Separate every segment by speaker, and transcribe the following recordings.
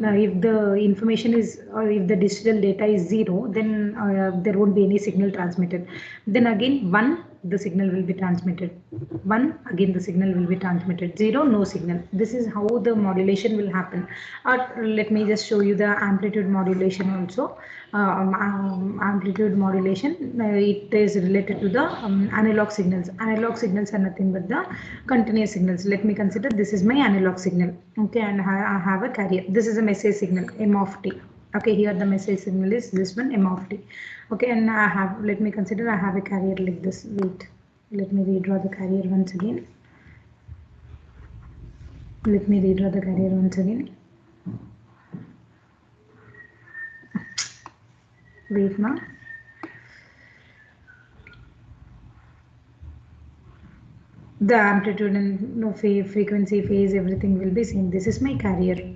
Speaker 1: if the information is, or if the digital data is 0, then there won't be any signal transmitted. Then again 1, the signal will be transmitted. 1, again the signal will be transmitted. 0, no signal. This is how the modulation will happen. Or let me just show you the amplitude modulation also. Amplitude modulation, it is related to the analog signals. Analog signals are nothing but the continuous signals. Let me consider this is my analog signal. Okay, and I have a carrier. This is a message signal, m of t. Okay, here the message signal is this one, m of t. Okay, and I have, let me consider I have a carrier like this. Wait, let me redraw the carrier once again. Let me redraw the carrier once again. Wait now. The amplitude and frequency, phase, everything will be same. This is my carrier.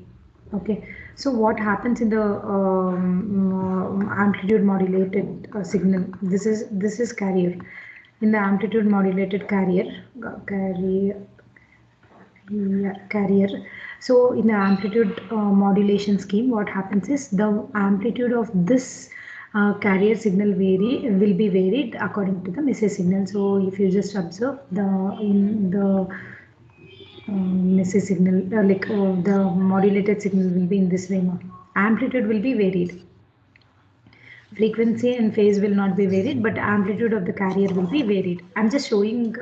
Speaker 1: Okay, so what happens in the amplitude modulated signal? This is carrier. In the amplitude modulated carrier. So in the amplitude modulation scheme, what happens is the amplitude of this carrier signal will be varied according to the message signal. So if you just observe in the message signal, the modulated signal will be in this way. Amplitude will be varied. Frequency and phase will not be varied, but amplitude of the carrier will be varied. I'm just showing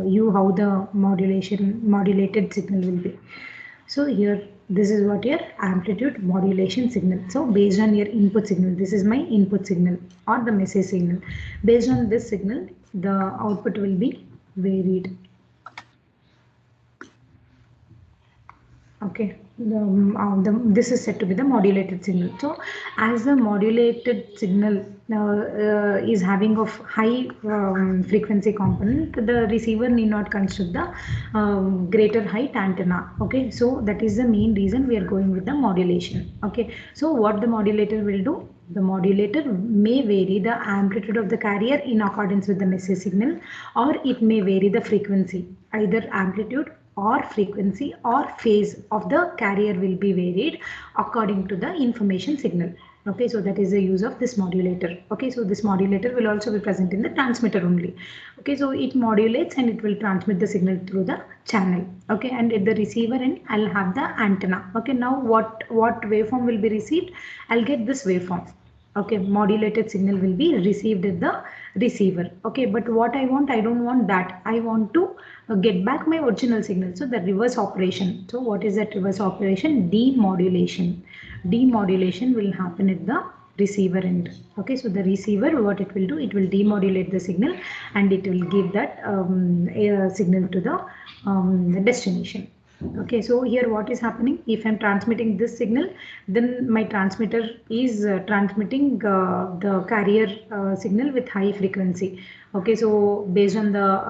Speaker 1: you how the modulated signal will be. So here, this is what your amplitude modulation signal. So based on your input signal, this is my input signal or the message signal. Based on this signal, the output will be varied. Okay, this is said to be the modulated signal. So as the modulated signal is having of high frequency component, the receiver need not construct the greater height antenna. Okay, so that is the main reason we are going with the modulation. Okay, so what the modulator will do? The modulator may vary the amplitude of the carrier in accordance with the message signal, or it may vary the frequency, either amplitude or frequency or phase of the carrier will be varied according to the information signal. Okay, so that is the use of this modulator. Okay, so this modulator will also be present in the transmitter only. Okay, so it modulates and it will transmit the signal through the channel. Okay, and at the receiver end, I'll have the antenna. Okay, now what waveform will be received? I'll get this waveform. Okay, modulated signal will be received at the receiver. Okay, but what I don't want that. I want to get back my original signal. So the reverse operation. So what is that reverse operation? Demodulation. Demodulation will happen at the receiver end. Okay, so the receiver, what it will do? It will demodulate the signal and it will give that signal to the destination. Okay, so here what is happening? If I'm transmitting this signal, then my transmitter is transmitting the carrier signal with high frequency. Okay, so based on the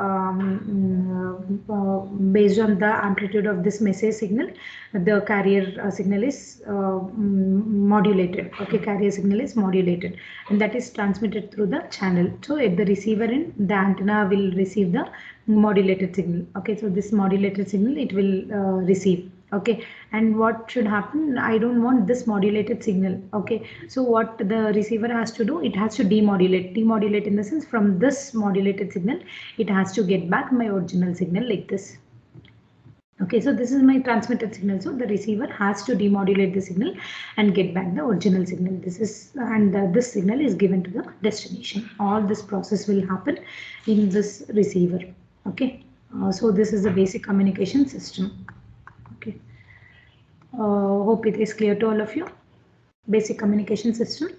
Speaker 1: amplitude of this message signal, the carrier signal is modulated. Okay, carrier signal is modulated, and that is transmitted through the channel. So at the receiver end, the antenna will receive the modulated signal. Okay, so this modulated signal it will receive. Okay, and what should happen? I don't want this modulated signal. Okay, so what the receiver has to do? It has to demodulate. Demodulate in the sense, from this modulated signal, it has to get back my original signal like this. Okay, so this is my transmitted signal. So the receiver has to demodulate the signal and get back the original signal. This is, and this signal is given to the destination. All this process will happen in this receiver. Okay, so this is the basic communication system. Okay, hope it is clear to all of you. Basic communication system.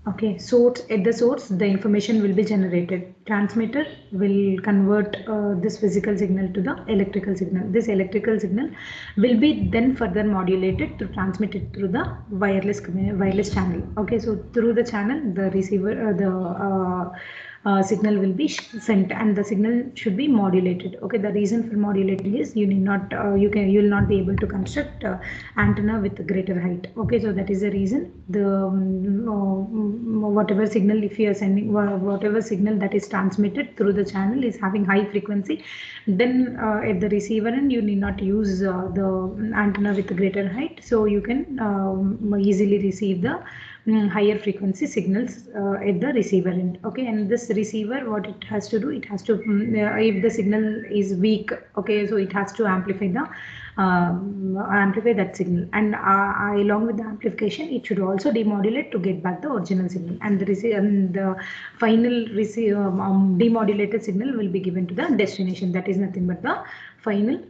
Speaker 1: Okay, source, at the source, the information will be generated. Transmitter will convert this physical signal to the electrical signal. This electrical signal will be then further modulated to transmit it through the wireless channel. Okay, so through the channel, the receiver, signal will be sent, and the signal should be modulated. Okay, the reason for modulating is you need not you will not be able to construct antenna with greater height. Okay, so that is the reason the whatever signal, if you are sending whatever signal that is transmitted through the channel is having high frequency, then at the receiver end you need not use the antenna with greater height, so you can easily receive the higher frequency signals at the receiver end. Okay, and this receiver, what it has to do, it has to if the signal is weak, okay, so it has to amplify that signal, and along with the amplification it should also demodulate to get back the original signal, and the final demodulated signal will be given to the destination. That is nothing but the final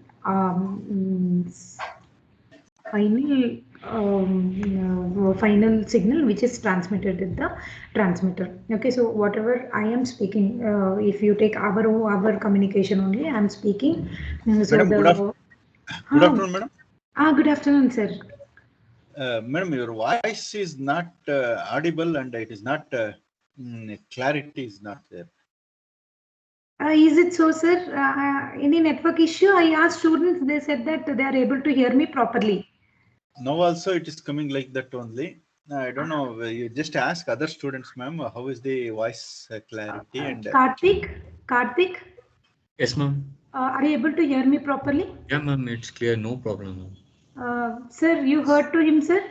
Speaker 1: final signal which is transmitted at the transmitter. Okay, so whatever I am speaking, if you take our communication only, I am speaking. So
Speaker 2: Madam, good afternoon, madam.
Speaker 1: Good afternoon, sir.
Speaker 2: Madam, your voice is not audible, and it is not clarity is not there.
Speaker 1: Is it so, sir? Any network issue? I asked students, they said that they are able to hear me properly.
Speaker 2: Now also it is coming like that only. I don't know. You just ask other students, ma'am, how is the voice clarity? And
Speaker 1: Karthik?
Speaker 3: Yes, ma'am.
Speaker 1: Are you able to hear me properly?
Speaker 3: Yeah, ma'am, it's clear. No problem,
Speaker 1: ma'am. Sir, you heard to him, sir?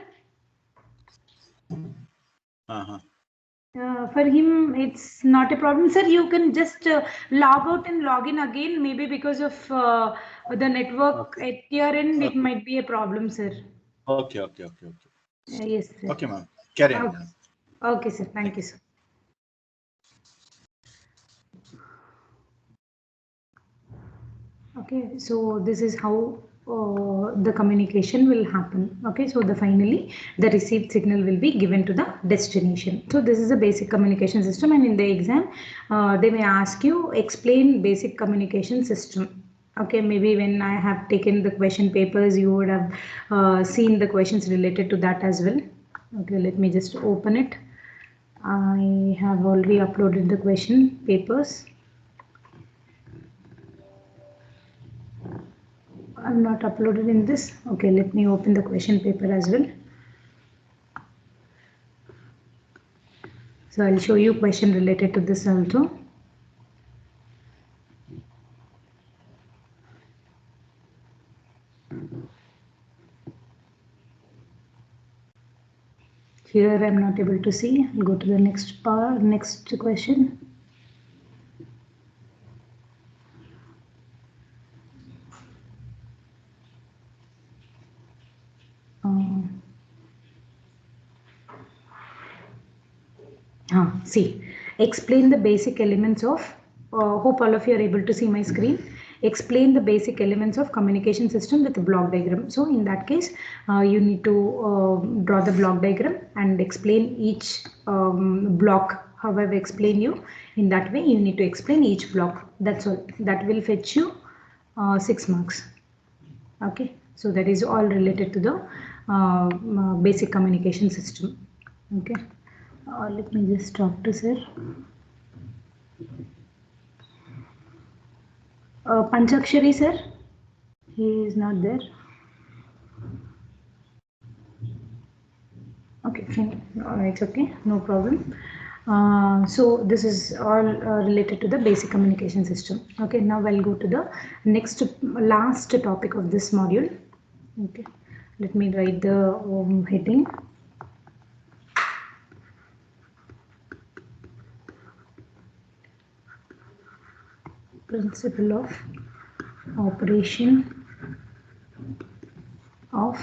Speaker 1: For him, it's not a problem, sir. You can just log out and log in again. Maybe because of the network at your end, it might be a problem, sir.
Speaker 2: Okay.
Speaker 1: Yes, sir.
Speaker 2: Okay, ma'am. Carry on.
Speaker 1: Okay, sir. Thank you, sir. Okay, so this is how the communication will happen. Okay, so finally the received signal will be given to the destination. So this is a basic communication system, and in the exam they may ask you explain basic communication system. Okay, maybe when I have taken the question papers, you would have seen the questions related to that as well. Okay, let me just open it. I have already uploaded the question papers. I'm not uploaded in this. Okay, let me open the question paper as well. So I'll show you question related to this also. Here I'm not able to see. I'll go to the next part, next question. See, explain the basic elements of, hope all of you are able to see my screen. Explain the basic elements of communication system with a block diagram. So in that case, you need to draw the block diagram and explain each block. How I've explained you, in that way you need to explain each block. That's all. That will fetch you 6 marks. Okay, so that is all related to the basic communication system. Okay. Let me just talk to sir. Panchakshari sir, he is not there. Okay, fine. It's okay, no problem. So this is all related to the basic communication system. Okay, now I'll go to the last topic of this module. Okay, let me write the heading. Principle of operation of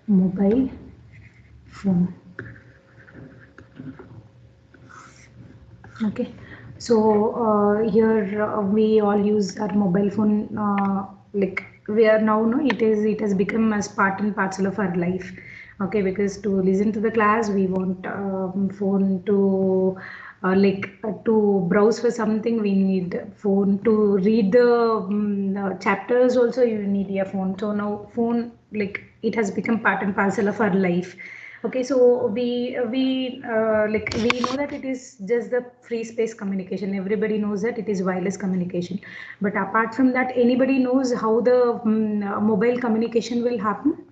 Speaker 1: mobile phone. Okay, so here we all use our mobile phone, like we are now, no, it has become as part and parcel of our life. Okay, because to listen to the class we want phone, to to browse for something we need phone, to read the chapters also you need a phone. So now phone, like, it has become part and parcel of our life. Okay, so we know that it is just the free space communication. Everybody knows that it is wireless communication. But apart from that, anybody knows how the mobile communication will happen?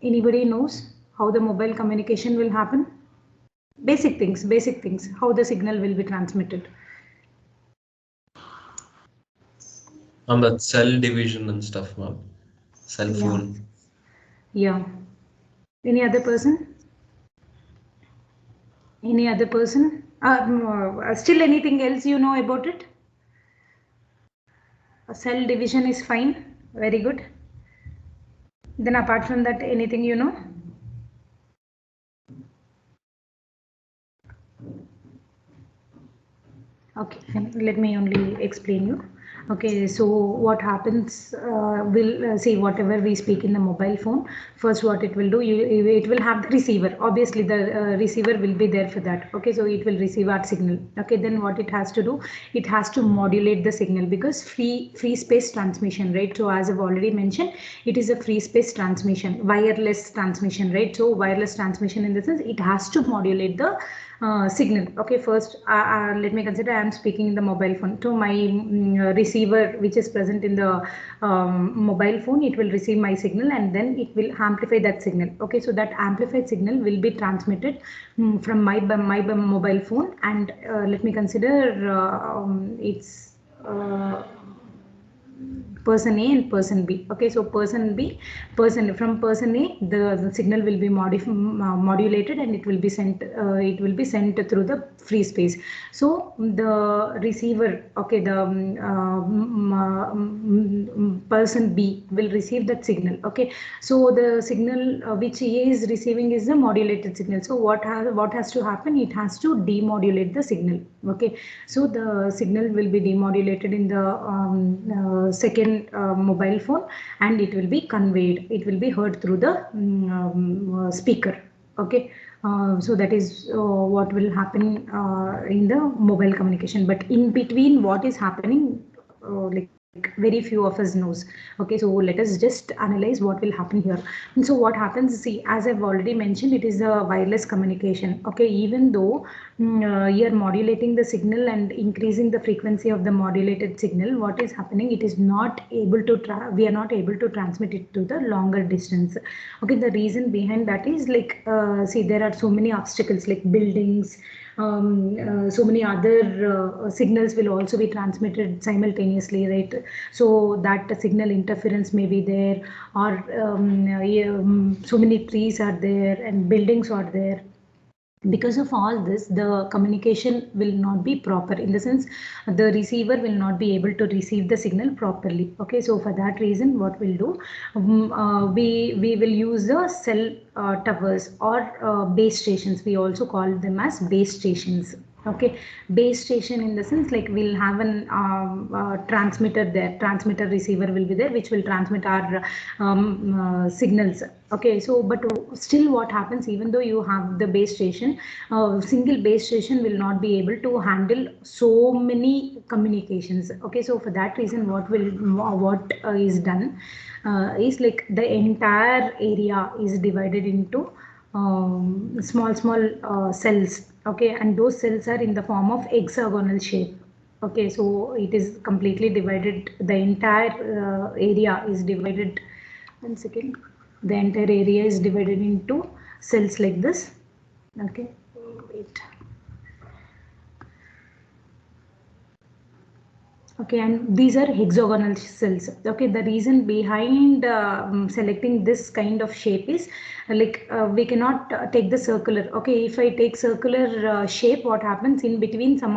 Speaker 1: Anybody knows how the mobile communication will happen? Basic things, how the signal will be transmitted.
Speaker 4: On that cell division and stuff, ma'am. Cell phone.
Speaker 1: Yeah. Any other person? Any other person? Still anything else you know about it? Cell division is fine. Very good. Then apart from that, anything you know? Okay, let me only explain you. Okay, so what happens, we'll see whatever we speak in the mobile phone. First, what it will do, it will have the receiver. Obviously, the receiver will be there for that. Okay, so it will receive our signal. Okay, then what it has to do, it has to modulate the signal because free space transmission, right? So as I've already mentioned, it is a free space transmission, wireless transmission, right? So wireless transmission in the sense it has to modulate the signal. Okay, first let me consider I am speaking in the mobile phone. So my receiver which is present in the mobile phone, it will receive my signal and then it will amplify that signal. Okay, so that amplified signal will be transmitted from my mobile phone, and let me consider it's person A and person B. Okay, so from person A, the signal will be modulated and it will be sent through the free space. So the receiver, okay, the person B will receive that signal. Okay, so the signal which A is receiving is the modulated signal. So what has to happen? It has to demodulate the signal. Okay, so the signal will be demodulated in the second mobile phone, and it will be conveyed, it will be heard through the speaker. Okay, so that is what will happen in the mobile communication. But in between what is happening, like very few of us knows. Okay, so let us just analyze what will happen here. And so what happens, see, as I've already mentioned, it is a wireless communication. Okay, even though you're modulating the signal and increasing the frequency of the modulated signal, what is happening, it is not able to we are not able to transmit it to the longer distance. Okay, the reason behind that is like see, there are so many obstacles like buildings, so many other signals will also be transmitted simultaneously, right? So that signal interference may be there, or so many trees are there and buildings are there. Because of all this, the communication will not be proper, in the sense the receiver will not be able to receive the signal properly. Okay, so for that reason what we'll do, we will use the cell towers or base stations. We also call them as base stations. Okay, base station in the sense like we'll have an transmitter there, transmitter receiver will be there, which will transmit our signals. Okay, so but still what happens, even though you have the base station, single base station will not be able to handle so many communications. Okay, so for that reason what is done is like the entire area is divided into small cells. Okay, and those cells are in the form of hexagonal shape. Okay, so it is completely divided, the entire area is divided, one second, the entire area is divided into cells like this. Okay, wait. Okay, and these are hexagonal cells. Okay, the reason behind selecting this kind of shape is like we cannot take the circular. Okay, if I take circular shape, what happens in between, some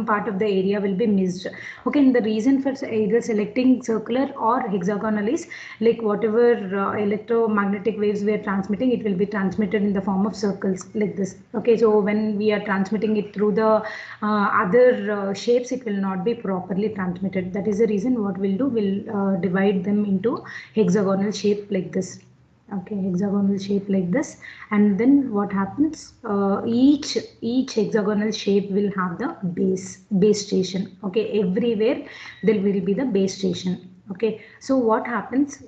Speaker 1: part of the area will be missed. Okay, and the reason for either selecting circular or hexagonal is like whatever electromagnetic waves we are transmitting, it will be transmitted in the form of circles like this. Okay, so when we are transmitting it through the other shapes, it will not be properly transmitted. That is the reason what we'll do, we'll divide them into hexagonal shape like this. Okay, hexagonal shape like this, and then what happens, each hexagonal shape will have the base station. Okay, everywhere there will be the base station. Okay, so what happens,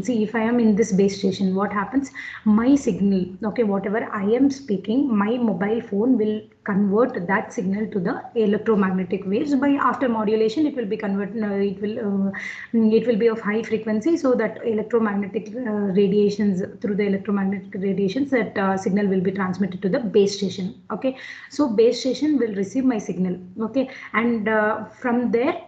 Speaker 1: see, if I am in this base station, what happens, my signal, okay, whatever I am speaking, my mobile phone will convert that signal to the electromagnetic waves. By after modulation, it will be converted, it will be of high frequency, so that electromagnetic radiations, through the electromagnetic radiations, that signal will be transmitted to the base station. Okay, so base station will receive my signal. Okay, and from there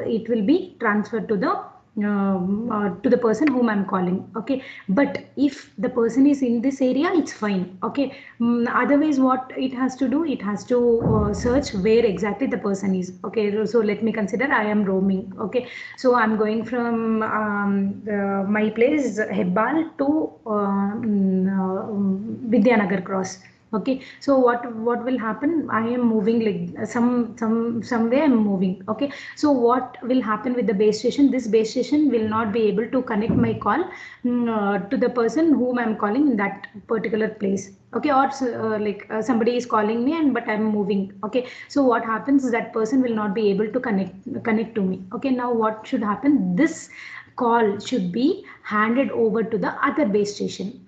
Speaker 1: it will be transferred to the person whom I'm calling. Okay, but if the person is in this area, it's fine. Okay, otherwise what it has to do, it has to search where exactly the person is. Okay, so let me consider I am roaming. Okay, so I'm going from my place Hebbal to Vidyanagar cross. Okay, so what will happen, I am moving like somewhere I'm moving. Okay, so what will happen with the base station, this base station will not be able to connect my call to the person whom I'm calling in that particular place. Okay, or somebody is calling me and but I'm moving. Okay, so what happens is that person will not be able to connect to me. Okay, now what should happen, this call should be handed over to the other base station.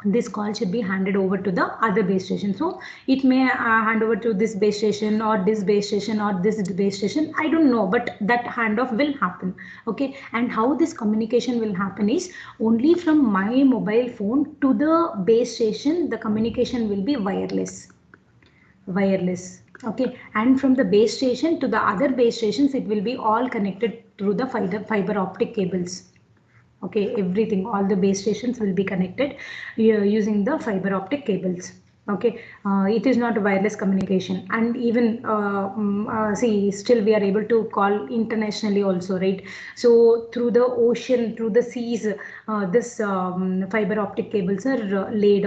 Speaker 1: This call should be handed over to the other base station. So it may hand over to this base station or this base station or this base station, I don't know, but that handoff will happen. Okay, and how this communication will happen is only from my mobile phone to the base station, the communication will be wireless. Okay, and from the base station to the other base stations, it will be all connected through the fiber optic cables. Okay, everything, all the base stations will be connected using the fiber optic cables. Okay, it is not wireless communication, and even see, still we are able to call internationally also, right? So through the ocean, through the seas, this fiber optic cables are laid.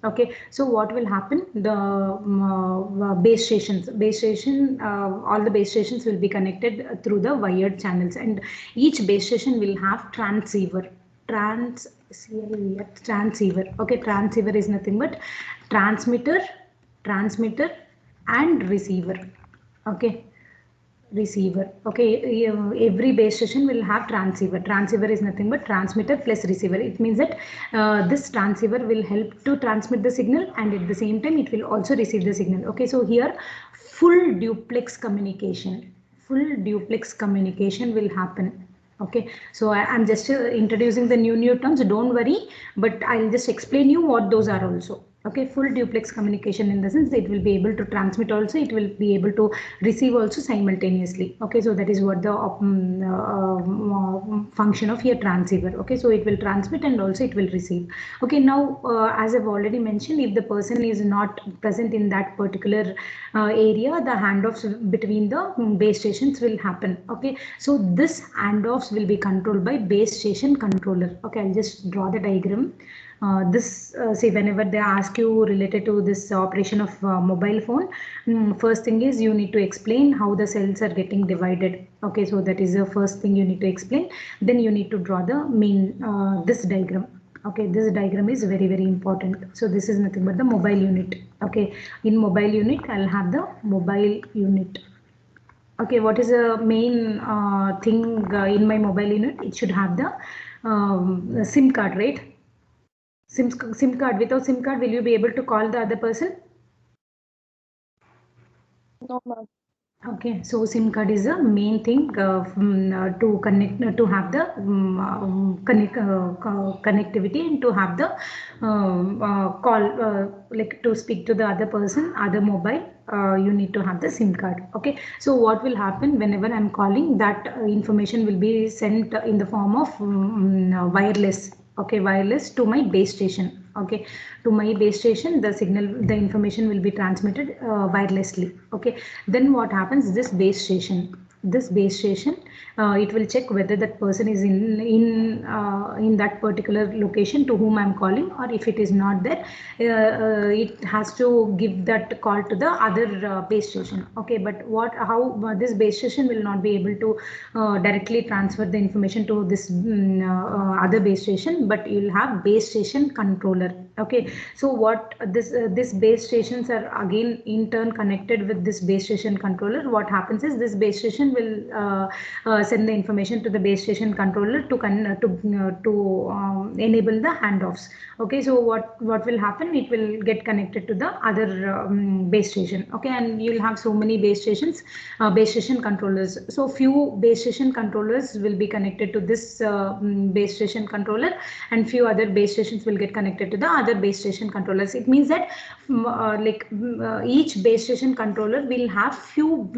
Speaker 1: Okay, so what will happen, the base stations, all the base stations will be connected through the wired channels, and each base station will have transceiver. Transceiver. Okay, transceiver is nothing but transmitter and receiver. Okay, receiver. Okay, every base station will have transceiver. Transceiver is nothing but transmitter plus receiver. It means that this transceiver will help to transmit the signal, and at the same time it will also receive the signal. Okay, so here full duplex communication will happen. Okay, so I'm just introducing the new terms, don't worry, but I'll just explain you what those are also. Okay, full duplex communication in the sense it will be able to transmit also, it will be able to receive also simultaneously. Okay, so that is what the function of your transceiver. Okay, so it will transmit and also it will receive. Okay, now as I've already mentioned, if the person is not present in that particular area, the handoffs between the base stations will happen. Okay, so this handoffs will be controlled by base station controller. Okay, I'll just draw the diagram. See, whenever they ask you related to this operation of mobile phone, first thing is you need to explain how the cells are getting divided. Okay, so that is the first thing you need to explain. Then you need to draw the main this diagram. Okay, this diagram is very important. So this is nothing but the mobile unit. Okay, in mobile unit I'll have the mobile unit. Okay, what is the main thing in my mobile unit? It should have the SIM card, right? SIM card. Without SIM card, will you be able to call the other person?
Speaker 5: No, ma'am.
Speaker 1: Okay, so SIM card is the main thing to connect, to have the connectivity, and to have the call, like to speak to the other person, other mobile. You need to have the SIM card. Okay, so what will happen whenever I'm calling, that information will be sent in the form of wireless. Okay, wireless to my base station. Okay, to my base station, the signal, the information will be transmitted wirelessly. Okay, then what happens, this base station, it will check whether that person is in that particular location to whom I'm calling, or if it is not there, it has to give that call to the other base station. Okay, but how this base station will not be able to directly transfer the information to this other base station, but you'll have base station controller. Okay, so what this base stations are again in turn connected with this base station controller. What happens is this base station station will send the information to the base station controller to enable the handoffs. Okay, so what will happen? It will get connected to the other base station. Okay, and you'll have so many base stations, base station controllers. So few base station controllers will be connected to this base station controller, and few other base stations will get connected to the other base station controllers. It means that each base station controller will have few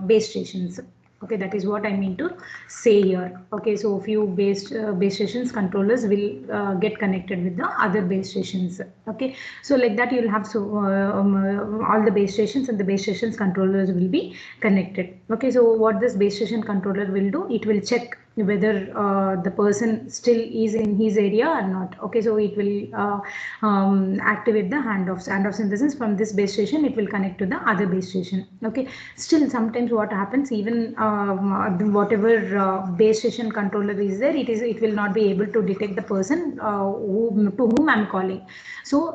Speaker 1: base stations. Okay, that is what I mean to say here. Okay, so few base stations controllers will get connected with the other base stations. Okay, so like that you'll have all the base stations and the base stations controllers will be connected. Okay, so what this base station controller will do, it will check whether the person still is in his area or not. Okay, so it will activate the handoffs in the sense from this base station it will connect to the other base station. Okay, still sometimes what happens, even whatever base station controller is there, it will not be able to detect the person to whom I'm calling. So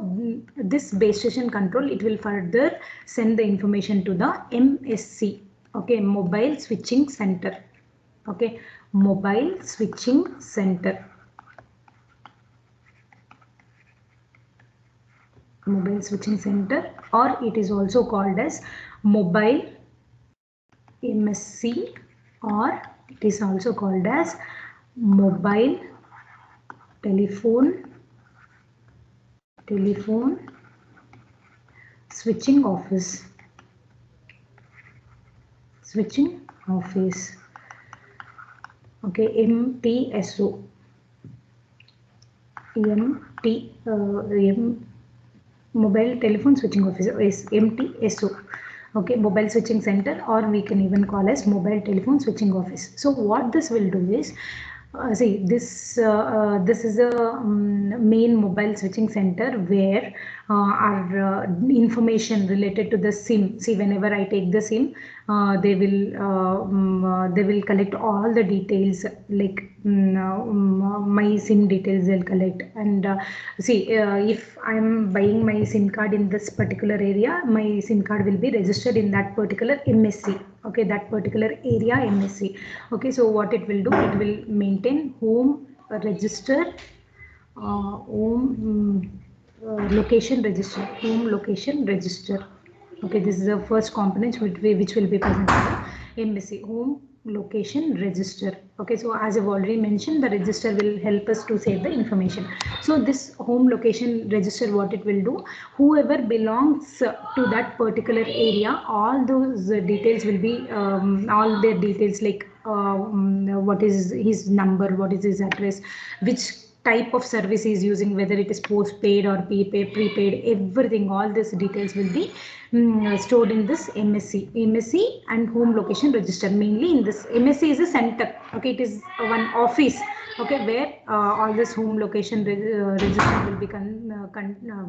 Speaker 1: this base station control, it will further send the information to the MSC. Okay, mobile switching center. Okay, mobile switching center. Mobile switching center, or it is also called as mobile MSC, or it is also called as mobile telephone switching office. Okay, MTSO. Mobile telephone switching office is MTSO. Okay, mobile switching center, or we can even call as mobile telephone switching office. So what this will do is, see, this is a main mobile switching center where our information related to the SIM. See, whenever I take the SIM, they will collect all the details, like my SIM details they'll collect. And see, if I'm buying my SIM card in this particular area, my SIM card will be registered in that particular MSC. Okay, that particular area MSC. Okay, so what it will do, it will maintain home register, location register, home location register. Okay, this is the first component which will be present in the MSC, home location register. Okay, so as I've already mentioned, the register will help us to save the information. So this home location register, what it will do, whoever belongs to that particular area, all those details will be all their details, like what is his number, what is his address, which type of service he is using, whether it is postpaid or prepaid, everything, all these details will be stored in this MSC and home location register. Mainly in this MSC is a center. Okay, it is one office. Okay, where all this home location register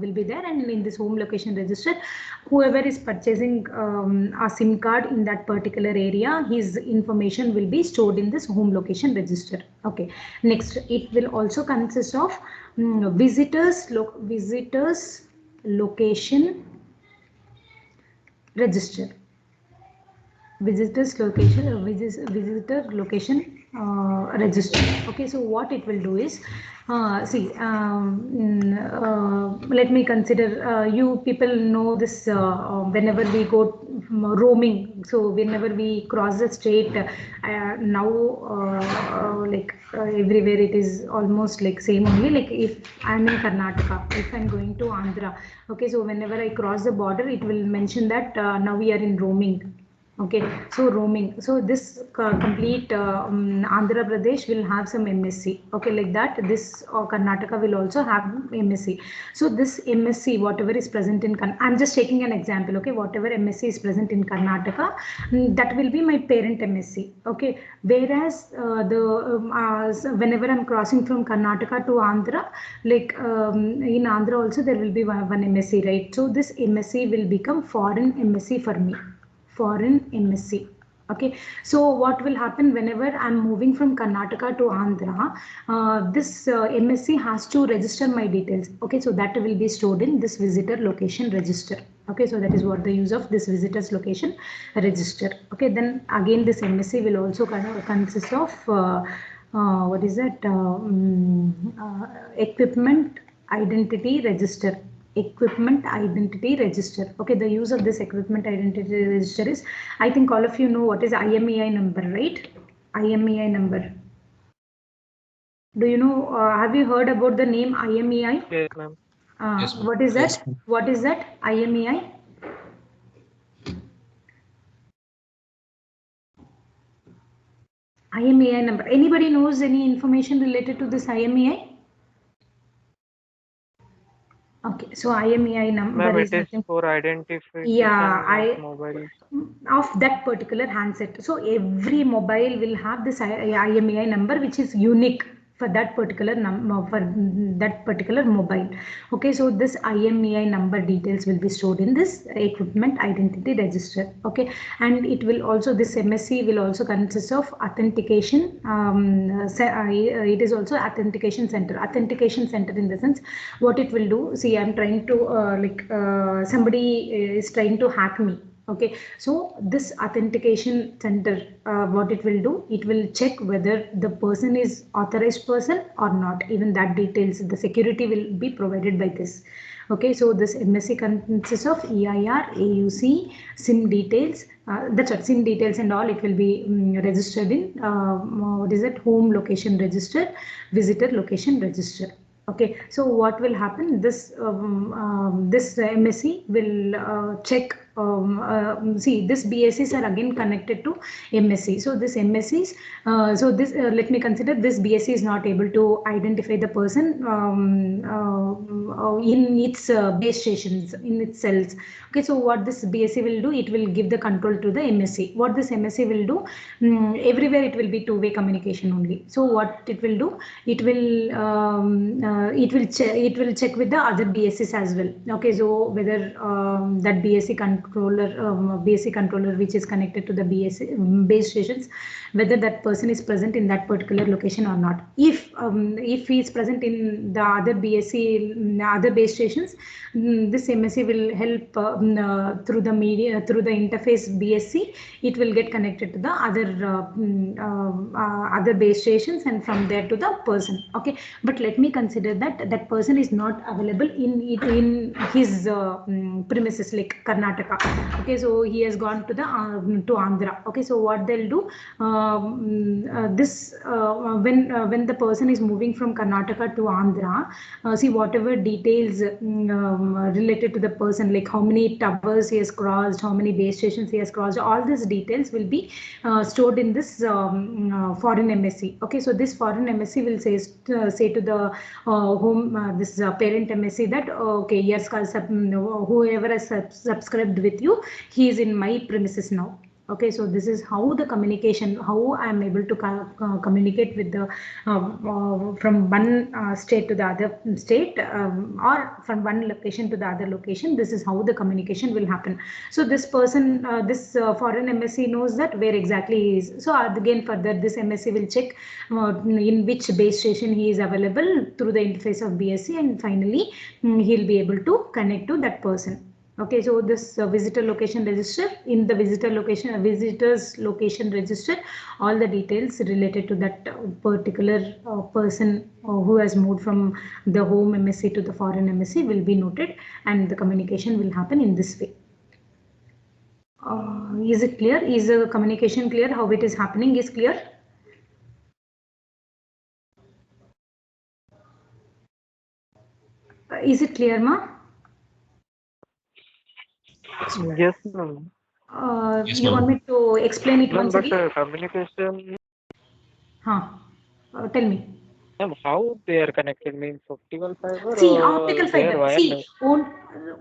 Speaker 1: will be there, and in this home location register, whoever is purchasing a SIM card in that particular area, his information will be stored in this home location register. Okay, next, it will also consist of visitors location register. Visitor location register. Okay, so what it will do is, see, let me consider, you people know this, whenever we go roaming, so whenever we cross the state, now like everywhere it is almost like same only. Like if I'm in Karnataka, if I'm going to Andhra, okay, so whenever I cross the border, it will mention that now we are in roaming. Okay, so roaming. So this complete Andhra Pradesh will have some MSC. Okay, like that. This Karnataka will also have MSC. So this MSC, whatever is present in I'm just taking an example. Okay, whatever MSC is present in Karnataka, that will be my parent MSC. Okay, whereas whenever I'm crossing from Karnataka to Andhra, like in Andhra also there will be one MSC, right? So this MSC will become foreign MSC for me. Foreign MSC. Okay, so what will happen whenever I'm moving from Karnataka to Andhra, this MSC has to register my details. Okay, so that will be stored in this visitor location register. Okay, so that is what the use of this visitors location register. Okay, then again this MSC will also consist of what is that equipment identity register. Equipment identity register. Okay, the use of this equipment identity register is, I think all of you know what is IMEI number, right? IMEI number. Do you know, have you heard about the name IMEI?
Speaker 5: Yes, ma'am.
Speaker 4: Yes, ma'am.
Speaker 1: What is
Speaker 3: Yes,
Speaker 1: that? What is that? IMEI? IMEI number. Anybody knows any information related to this IMEI? Okay, so IMEI number
Speaker 5: Ma'am,
Speaker 1: is
Speaker 5: it is
Speaker 1: nothing.
Speaker 5: for identification
Speaker 1: Yeah,
Speaker 5: of mobile.
Speaker 1: of that particular handset. So every mobile will have this IMEI number, which is unique for that particular mobile. Okay, so this IMEI number details will be stored in this equipment identity register. Okay, and it will also, this MSC will also consist of authentication. It is also authentication center. Authentication center in the sense, what it will do. See, I'm trying to somebody is trying to hack me. Okay, so this authentication center, what it will do, it will check whether the person is authorized person or not. Even that details, the security will be provided by this. Okay, so this MSC consists of EIR, AUC, SIM details. That's what, SIM details and all. It will be registered in what is it? Home location register, visitor location register. Okay, so what will happen? This this MSC will check. See, this BSCs are again connected to MSC. So this MSCs, so this let me consider this BSC is not able to identify the person in its base stations, in its cells. Okay, so what this BSC will do, it will give the control to the MSC. What this MSC will do, everywhere it will be two-way communication only. So what it will do, it will check with the other BSCs as well. Okay, so whether that BSC controller which is connected to the BSC base stations, whether that person is present in that particular location or not. If he is present in the other BSC other base stations, this MSC will help through the interface BSC. It will get connected to the other base stations, and from there to the person. Okay, but let me consider that that person is not available in his premises, like Karnataka. Okay, so he has gone to the to Andhra. Okay, so what they'll do, this when the person is moving from Karnataka to Andhra, see, whatever details related to the person, like how many towers he has crossed, how many base stations he has crossed, all these details will be stored in this foreign MSC. Okay, so this foreign MSC will say to the home this parent MSC that okay, yes, whoever has subscribed with you, he is in my premises now. Okay, so this is how the communication, how I am able to communicate with the from one state to the other state, or from one location to the other location. This is how the communication will happen. So this person, this foreign MSC knows that where exactly he is. So again, further this MSC will check in which base station he is available through the interface of BSC, and finally he'll be able to connect to that person. Okay, so this visitor location register, in the visitors location register, all the details related to that particular person who has moved from the home MSC to the foreign MSC will be noted, and the communication will happen in this way. Is it clear? Is the communication clear? How it is happening is clear? Is it clear, ma?
Speaker 5: Yes, ma'am.
Speaker 4: Yes,
Speaker 1: You want
Speaker 4: ma'am.
Speaker 1: me to explain it
Speaker 5: Ma'am,
Speaker 1: once
Speaker 5: but
Speaker 1: again?
Speaker 5: communication,
Speaker 1: Tell me.
Speaker 5: ma'am, how they are connected means optical fiber
Speaker 1: See,
Speaker 5: or
Speaker 1: optical
Speaker 5: they are
Speaker 1: fiber. See,
Speaker 5: wireless?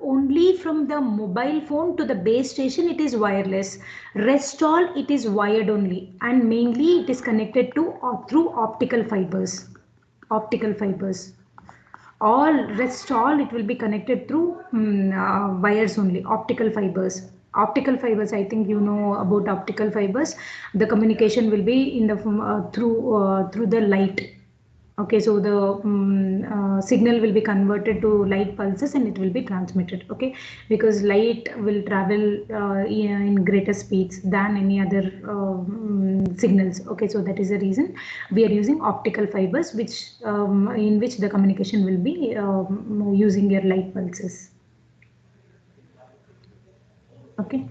Speaker 1: only from the mobile phone to the base station it is wireless. Rest all it is wired only, and mainly it is connected to through optical fibers. Optical fibers. All rest all it will be connected through wires only. Optical fibers. Optical fibers. I think you know about optical fibers. The communication will be in the through the light. Okay, so the signal will be converted to light pulses and it will be transmitted. Okay, because light will travel in greater speeds than any other signals. Okay, so that is the reason we are using optical fibers, which in which the communication will be using your light pulses. Okay.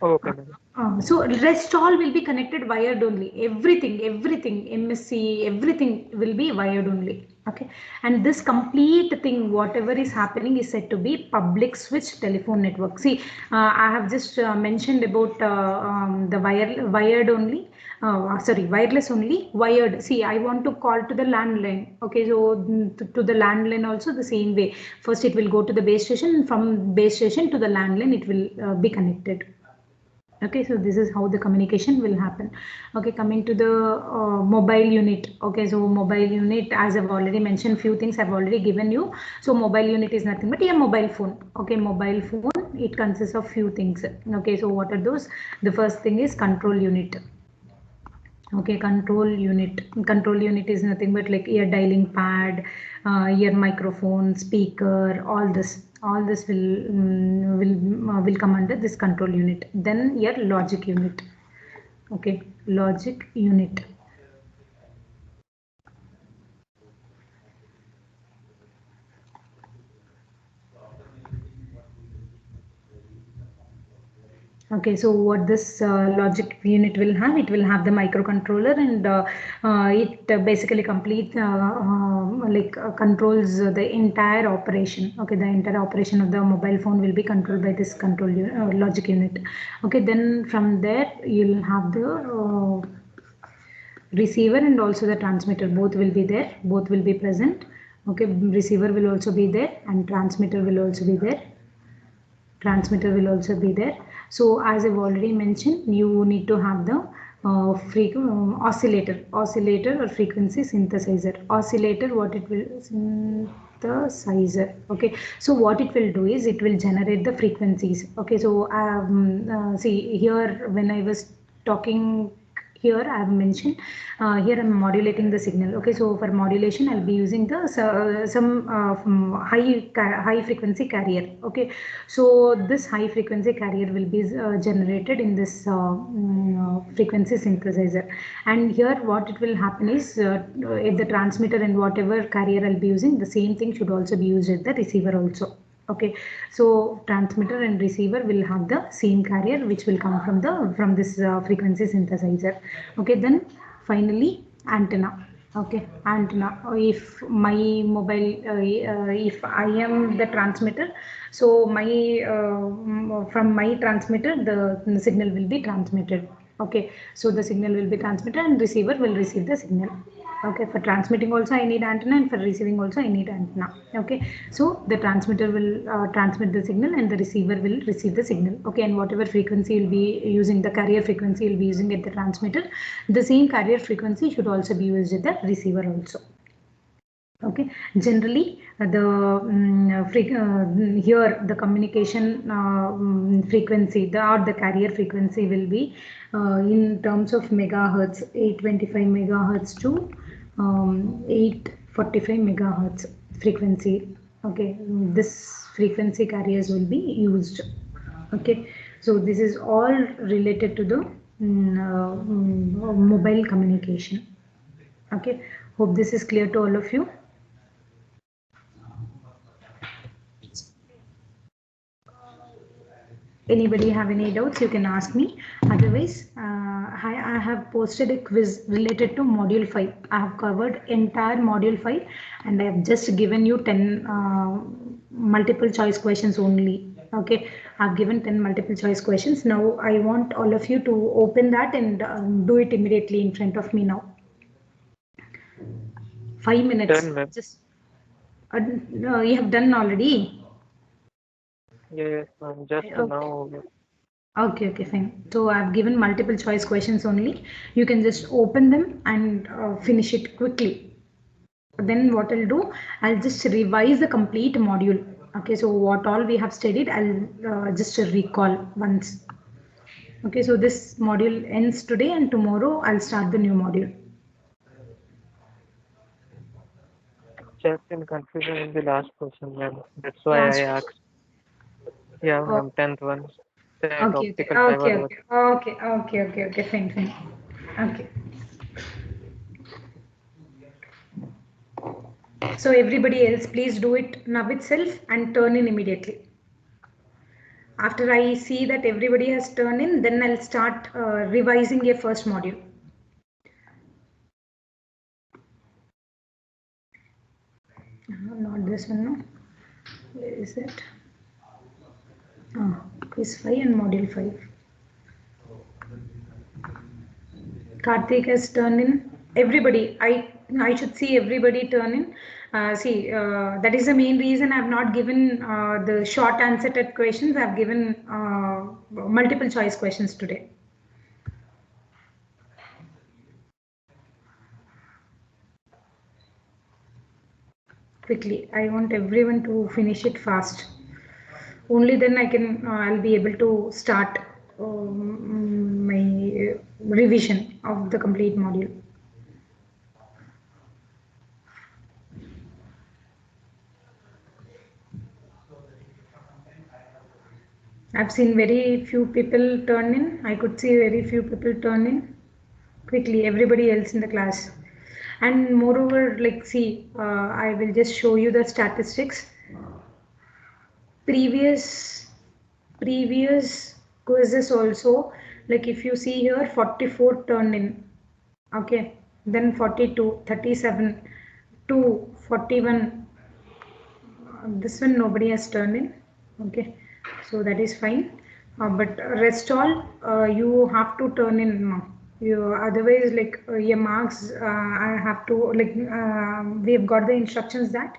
Speaker 5: Okay, ma'am.
Speaker 1: So rest all will be connected wired only. Everything, MSC, everything will be wired only. Okay. And this complete thing, whatever is happening, is said to be public switch telephone network. See, I have just mentioned about the wired only. Sorry, wireless only, wired. See, I want to call to the landline. Okay, so to the landline also the same way. First, it will go to the base station. From base station to the landline, it will be connected. Okay, so this is how the communication will happen. Okay, coming to the mobile unit. Okay, so mobile unit, as I've already mentioned, few things I've already given you. So mobile unit is nothing but a mobile phone. Okay, mobile phone, it consists of few things. Okay, so what are those? The first thing is control unit. Okay, control unit. Control unit is nothing but like ear dialing pad, ear microphone, speaker, all this will come under this control unit. Then your logic unit. Okay, logic unit. Okay, so what this logic unit will have, it will have the microcontroller, and it basically controls the entire operation. Okay, the entire operation of the mobile phone will be controlled by this logic unit. Okay, then from there you'll have the receiver and also the transmitter. Both will be there, both will be present. Okay, receiver will also be there and transmitter will also be there. So as I've already mentioned, you need to have the oscillator or frequency synthesizer. Oscillator, what it will synthesizer. Okay, so what it will do is it will generate the frequencies. Okay, so see here, when I was talking here, I have mentioned here I'm modulating the signal. Okay, so for modulation I'll be using the some high frequency carrier. Okay, so this high frequency carrier will be generated in this frequency synthesizer, and here what it will happen is if the transmitter and whatever carrier I'll be using, the same thing should also be used at the receiver also. Okay, so transmitter and receiver will have the same carrier which will come from this frequency synthesizer. Okay, then finally antenna. Okay, antenna. If my mobile, if I am the transmitter, so my from my transmitter the signal will be transmitted. Okay, so the signal will be transmitted and receiver will receive the signal. Okay, for transmitting also I need antenna, and for receiving also I need antenna. Okay, so the transmitter will transmit the signal and the receiver will receive the signal. Okay, and whatever frequency you'll be using, the carrier frequency you'll be using at the transmitter, the same carrier frequency should also be used at the receiver also. Okay, generally here the communication frequency, the carrier frequency will be in terms of megahertz, 825 megahertz to 845 megahertz frequency. Okay, this frequency carriers will be used. Okay, so this is all related to the mobile communication. Okay, hope this is clear to all of you. Anybody have any doubts, you can ask me. Otherwise, I have posted a quiz related to module 5. I have covered entire module 5 and I have just given you 10 multiple choice questions only. Okay, I've given 10 multiple choice questions. Now I want all of you to open that and do it immediately in front of me now. 5 minutes.
Speaker 5: Done, ma'am.
Speaker 1: Just you have done already.
Speaker 5: Yes, ma'am. Just
Speaker 1: Okay.
Speaker 5: now.
Speaker 1: Okay, fine. So I've given multiple choice questions only. You can just open them and finish it quickly. Then what I'll do, I'll just revise the complete module. Okay, so what all we have studied, I'll just recall once. Okay, so this module ends today and tomorrow I'll start the new module.
Speaker 5: checked in confusion in the last question, ma'am. That's why I
Speaker 1: Last.
Speaker 5: asked. Yeah,
Speaker 1: Oh,
Speaker 5: ma'am. 10th one. That
Speaker 1: okay, okay,
Speaker 5: optical
Speaker 1: okay,
Speaker 5: fiber was.
Speaker 1: okay, okay, okay, okay, okay, fine, fine. Okay. So everybody else, please do it now itself and turn in immediately. After I see that everybody has turned in, then I'll start revising your first module. Not this one, no. Where is it? Quiz 5 and module 5. Karthik has turned in. Everybody, I should see everybody turn in. That is the main reason I have not given the short answer type questions. I have given multiple choice questions today. Quickly, I want everyone to finish it fast. Only then I'll be able to start my revision of the complete module. I've seen very few people turn in. I could see very few people turn in. Quickly, everybody else in the class. And moreover, I will just show you the statistics. Previous quizzes also, like if you see here, 44 turned in. Okay, then 42, 37, 2, 41. This one nobody has turned in. Okay, so that is fine. But rest all you have to turn in now. You otherwise your marks. I have to we have got the instructions that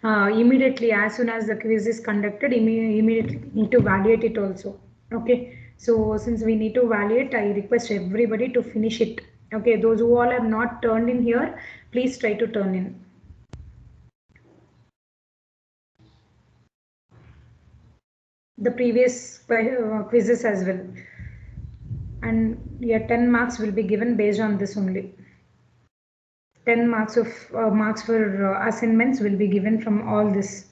Speaker 1: immediately as soon as the quiz is conducted, immediately need to validate it also. Okay, so since we need to validate, I request everybody to finish it. Okay, those who all have not turned in here, please try to turn in. The previous quizzes as well, and yeah, 10 marks will be given based on this only. 10 marks of marks for assignments will be given from all this.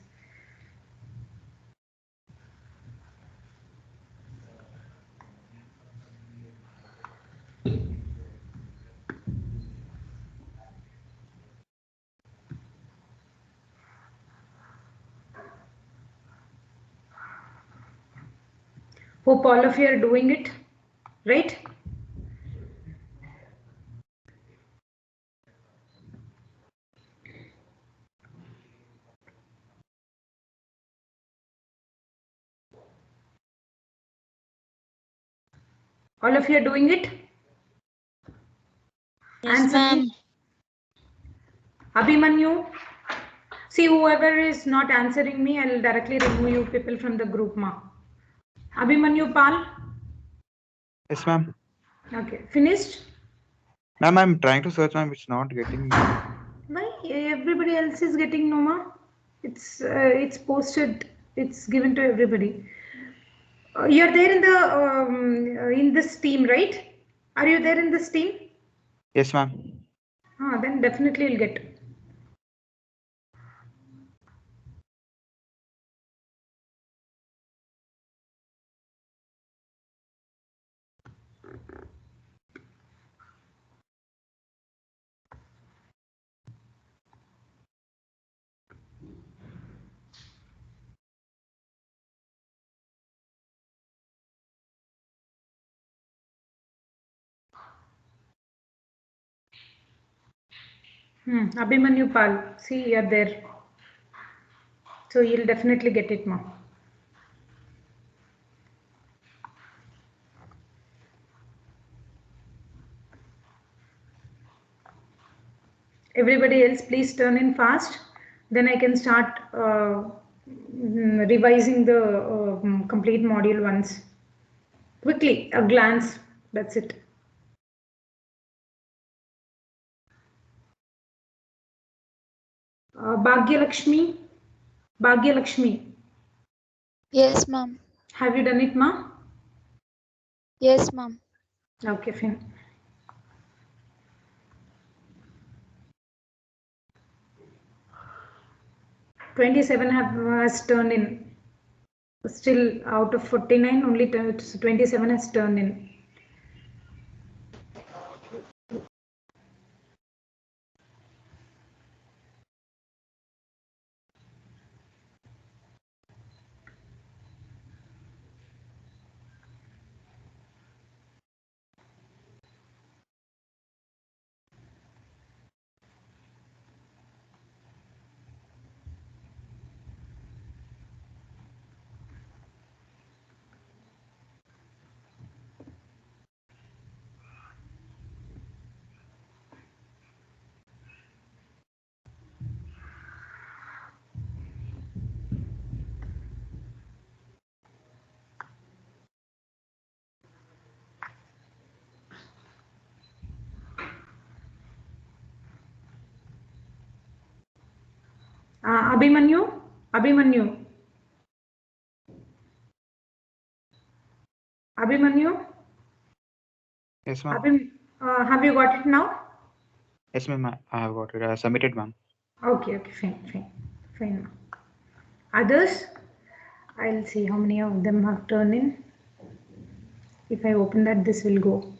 Speaker 1: Hope all of you are doing it right. All of you are doing it.
Speaker 6: Yes, ma'am.
Speaker 1: Abhimanyu, see, whoever is not answering me, I'll directly remove you people from the group, ma. Abhimanyu Pal.
Speaker 7: Yes, ma'am.
Speaker 1: Okay, finished.
Speaker 7: Ma'am, I'm trying to search, ma'am. It's not getting me.
Speaker 1: Why everybody else is getting Noma? It's posted. It's given to everybody. You're there in this team, right? Are you there in this team?
Speaker 7: Yes, ma'am.
Speaker 1: Then definitely you'll get. Abhimanyu Pal, see, you're there. So you'll definitely get it, ma. Everybody else, please turn in fast. Then I can start revising the complete module once. Quickly, a glance. That's it. Bhagyalakshmi. Bhagyalakshmi.
Speaker 6: Yes, ma'am.
Speaker 1: Have you done it, ma?
Speaker 6: Yes, ma'am.
Speaker 1: Okay, fine. 27 has turned in. Still out of 49, only 27 has turned in. Abhimanyu? Abhimanyu? Abhimanyu?
Speaker 7: Yes, ma'am.
Speaker 1: Have you got it now?
Speaker 7: Yes, ma'am. I have got it. I submitted, ma'am.
Speaker 1: Okay, fine. Others? I'll see how many of them have turned in. If I open that, this will go.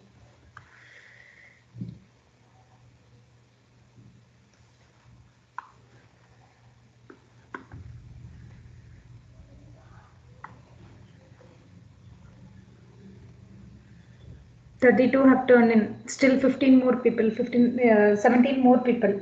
Speaker 1: "32 have turned in. Still 15 more people. 17 more people.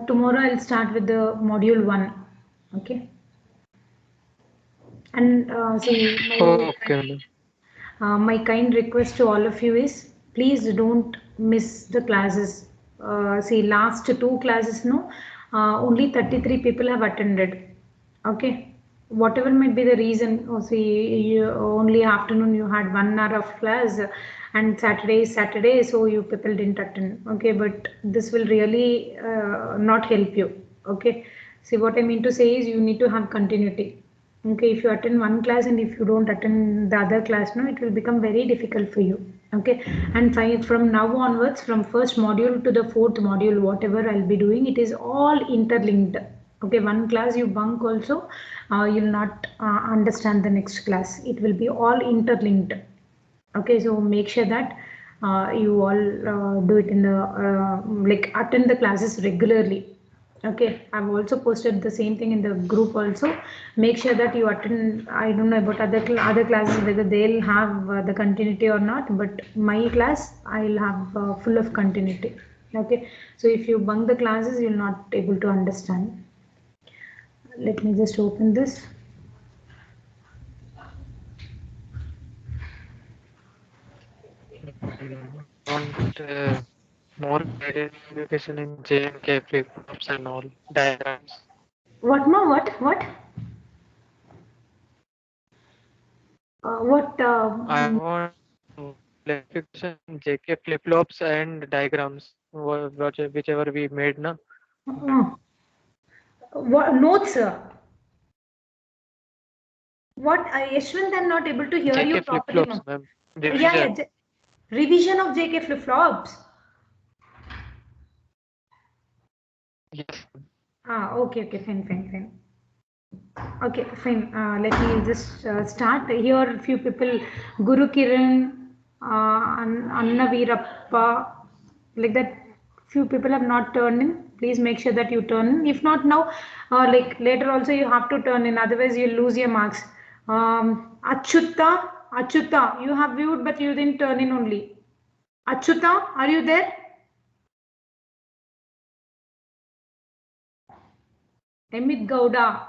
Speaker 1: Tomorrow I'll start with the module 1. Okay. And see,
Speaker 5: Okay.
Speaker 1: my kind request to all of you is please don't miss the classes. See, last 2 classes, no, only 33 people have attended. Okay, whatever might be the reason. See, only afternoon you had 1 hour of class, and Saturday is Saturday, so you people didn't attend. Okay, but this will really not help you. Okay, see, what I mean to say is you need to have continuity. Okay, if you attend one class and if you don't attend the other class, no, it will become very difficult for you. Okay, and from now onwards, from first module to the fourth module, whatever I'll be doing, it is all interlinked. Okay, one class you bunk also, you'll not understand the next class. It will be all interlinked. Okay, so make sure that you all do it in the like attend the classes regularly. Okay, I've also posted the same thing in the group also. Make sure that you attend. I don't know about other classes whether they'll have the continuity or not, but my class I'll have full of continuity. Okay, so if you bunk the classes, you'll not able to understand. Let me just open this.
Speaker 5: Want more guided education in J&K flip-flops and all diagrams.
Speaker 1: What ma? What? What?
Speaker 5: I want clarification JK flip-flops and diagrams, whichever we made, na.
Speaker 1: What notes, sir? What? Yashwant, I'm not able to hear you
Speaker 5: JK
Speaker 1: properly.
Speaker 5: flip-flops, ma'am.
Speaker 1: Yeah. Revision of JK flip-flops.
Speaker 5: Yes.
Speaker 1: Okay, fine. Okay, fine. Let me just start. Here, few people, Guru Kiran, Anna Veerappa, like that. Few people have not turned in. Please make sure that you turn in. If not now, like later also you have to turn in. Otherwise, you'll lose your marks. Achyuta, you have viewed, but you didn't turn in only. Achyuta, are you there? Amit Gowda.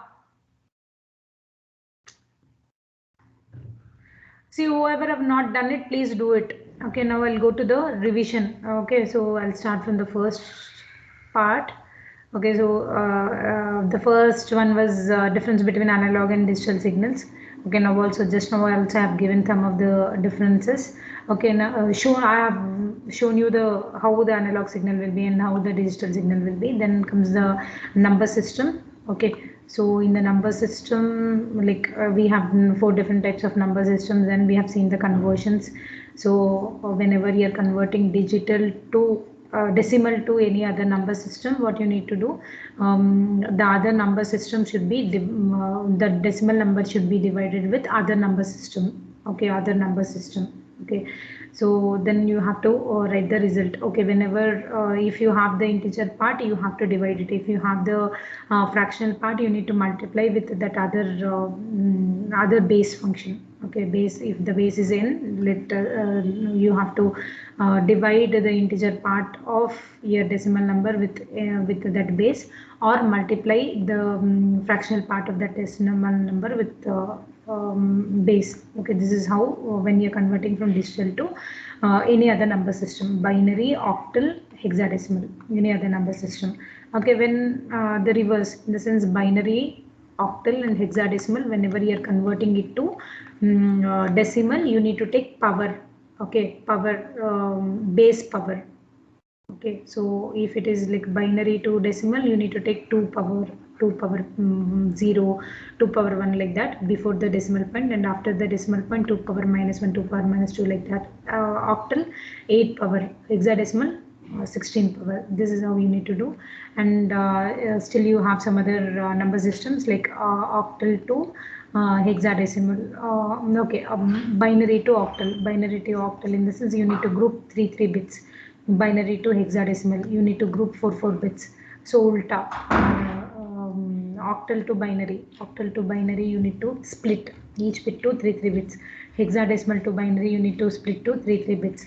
Speaker 1: See, whoever have not done it, please do it. Okay, now I'll go to the revision. Okay, so I'll start from the first part. Okay, so the first one was difference between analog and digital signals. Okay, now also just now I also have given some of the differences. Okay, now I have shown you the how the analog signal will be and how the digital signal will be. Then comes the number system. Okay, So in the number system, like we have 4 different types of number systems, and we have seen the conversions. So whenever you're converting digital to decimal to any other number system, what you need to do, the other number system should be the decimal number should be divided with other number system. Okay, other number system. Okay, so then you have to write the result. Okay, whenever if you have the integer part, you have to divide it. If you have the fractional part, you need to multiply with that other base function. Okay, base, if the base is n, you have to divide the integer part of your decimal number with that base, or multiply the fractional part of that decimal number with base. Okay, this is how when you're converting from digital to any other number system, binary, octal, hexadecimal, any other number system. Okay, when the reverse, in the sense binary, octal and hexadecimal, whenever you are converting it to decimal, you need to take power. Okay, power, base power. Okay, so if it is like binary to decimal, you need to take 2 power 0, 2 power 1, like that, before the decimal point, and after the decimal point 2 power minus 1, 2 power minus 2, like that. Octal 8 power, hexadecimal 16 power. This is how you need to do. And still you have some other number systems like octal to hexadecimal. Okay, binary to octal. In the sense, you need to group 3 bits. Binary to hexadecimal, you need to group 4 bits. So ulta, octal to binary, you need to split each bit to 3 bits. Hexadecimal to binary, you need to split to 3 bits.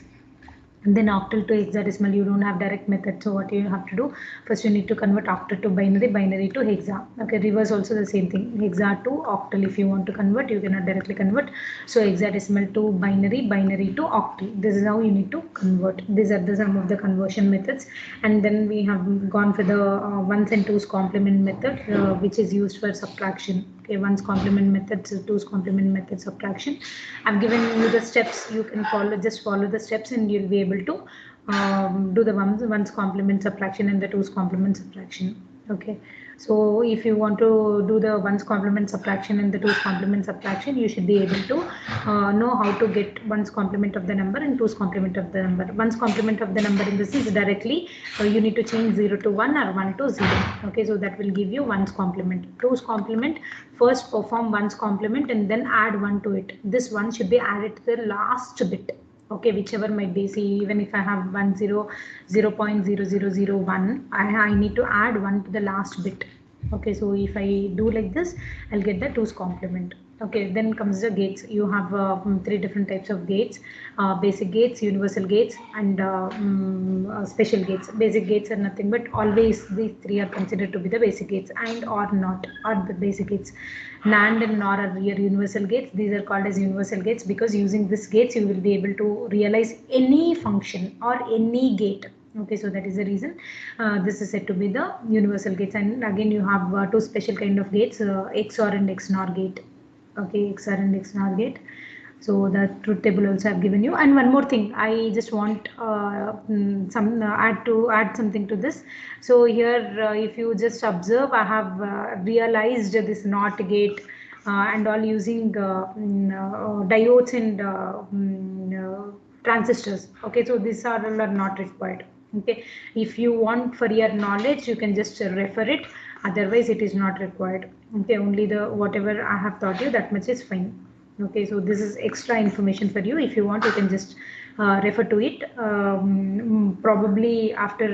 Speaker 1: And then octal to hexadecimal, you don't have direct method. So what you have to do, first you need to convert octal to binary to hexa. Okay, reverse also the same thing, hexa to octal. If you want to convert, you cannot directly convert. So hexadecimal to binary to octal. This is how you need to convert. These are the some of the conversion methods. And then we have gone for the ones and twos complement method, which is used for subtraction. Okay, ones complement method, twos complement method, subtraction. I've given you the steps. You can just follow the steps, and you'll be able to do the ones complement subtraction and the twos complement subtraction. Okay, so if you want to do the ones complement subtraction and the twos complement subtraction, you should be able to know how to get ones complement of the number and twos complement of the number. Ones complement of the number, in this is directly you need to change 0 to 1 or 1 to 0. Okay, so that will give you ones complement. Twos complement, first perform ones complement and then add 1 to it. This 1 should be added to the last bit. Okay, whichever might be. See, even if I have 0.0001, I need to add 1 to the last bit. Okay, so if I do like this, I'll get the twos complement. Okay, then comes the gates. You have 3 different types of gates: basic gates, universal gates, and special gates. Basic gates are nothing but always these 3 are considered to be the basic gates, and or not are the basic gates. Nand and NOR are your universal gates. These are called as universal gates because using these gates you will be able to realize any function or any gate. Okay, so that is the reason this is said to be the universal gates. And again, you have 2 special kind of gates: XOR and XNOR gate. Okay, XOR and XNOR gate. So the truth table also I've given you. And one more thing, I just want add something to this. So here, if you just observe, I have realized this NOT gate and all using diodes and transistors. Okay, so these are all are not required. Okay, if you want for your knowledge, you can just refer it. Otherwise, it is not required. Okay, only the whatever I have taught you, that much is fine. Okay, so this is extra information for you. If you want, you can just refer to it. Probably after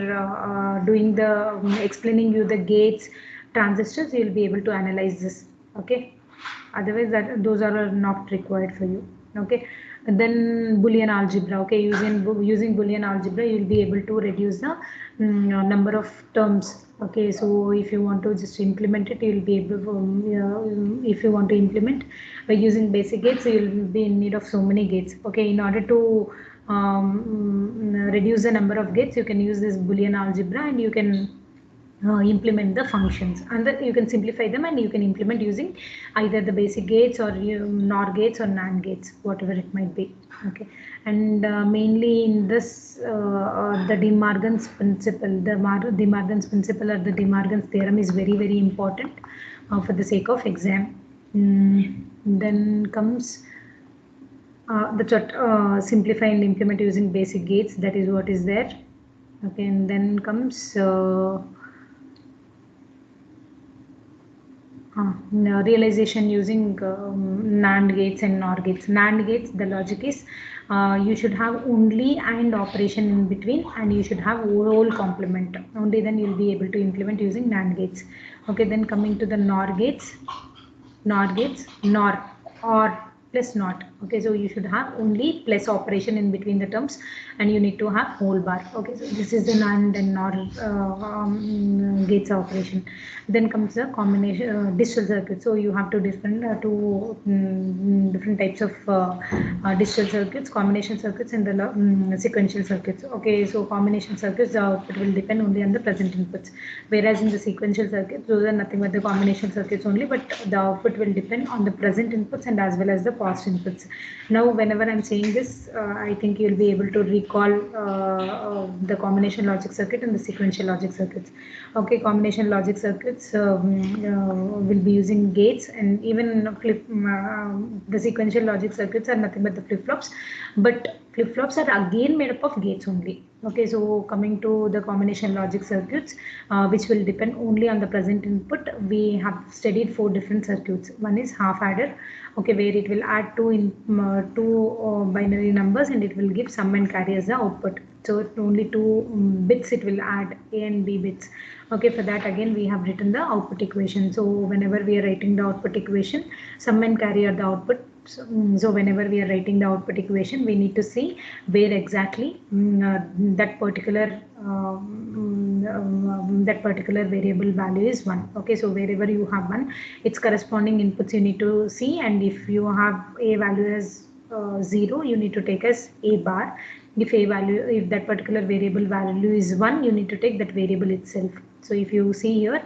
Speaker 1: doing the explaining you the gates, transistors, you will be able to analyze this. Okay, otherwise those are not required for you. Okay, and then Boolean algebra. Okay, using Boolean algebra, you will be able to reduce the number of terms. Okay, so if you want to just implement it, you will be able to, if you want to implement by using basic gates, you will be in need of so many gates. Okay, in order to reduce the number of gates, you can use this Boolean algebra and you can implement the functions, and that you can simplify them and you can implement using either the basic gates or NOR gates or NAND gates, whatever it might be. Okay, and mainly in this the De Morgan's principle, the De Morgan's principle or the De Morgan's theorem is very, very important for the sake of exam. Then comes simplify and implement using basic gates. That is what is there. Okay, and then comes realization using NAND gates and NOR gates. NAND gates, the logic is you should have only AND operation in between, and you should have whole complement. Only then you'll be able to implement using NAND gates. Okay, then coming to the NOR gates, NOR or plus not. Okay, so you should have only plus operation in between the terms, and you need to have whole bar. Okay, so this is the NAND and NOR gates operation. Then comes the combination digital circuit. So you have to different different types of digital circuits, combination circuits, and the sequential circuits. Okay, so combination circuits, the output will depend only on the present inputs, whereas in the sequential circuits, those are nothing but the combination circuits only, but the output will depend on the present inputs and as well as the past inputs. Now, whenever I'm saying this, I think you'll be able to recall the combination logic circuit and the sequential logic circuits. Okay, combination logic circuits will be using gates, and even the sequential logic circuits are nothing but the flip-flops, but flip-flops are again made up of gates only. Okay, so coming to the combination logic circuits, which will depend only on the present input, we have studied 4 different circuits. One is half adder, okay, where it will add two binary numbers and it will give sum and carry as the output. So only 2 bits it will add, A and B bits. Okay, for that again we have written the output equation. So whenever we are writing the output equation, sum and carry are the output. So whenever we are writing the output equation, we need to see where exactly that particular variable value is 1. Okay, so wherever you have 1, its corresponding inputs you need to see, and if you have a value as 0, you need to take as a bar. If that particular variable value is 1, you need to take that variable itself. So if you see here,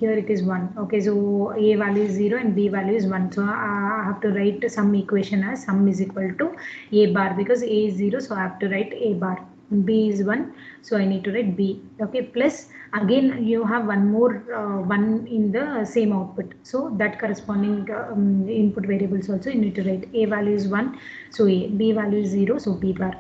Speaker 1: here it is 1. Okay, so a value is 0 and b value is 1. So I have to write some equation as sum is equal to a bar, because a is 0, so I have to write a bar. B is 1, so I need to write b. Okay, plus again you have one more 1 in the same output, so that corresponding input variables also you need to write. A value is 1, so a. B value is 0, so b bar.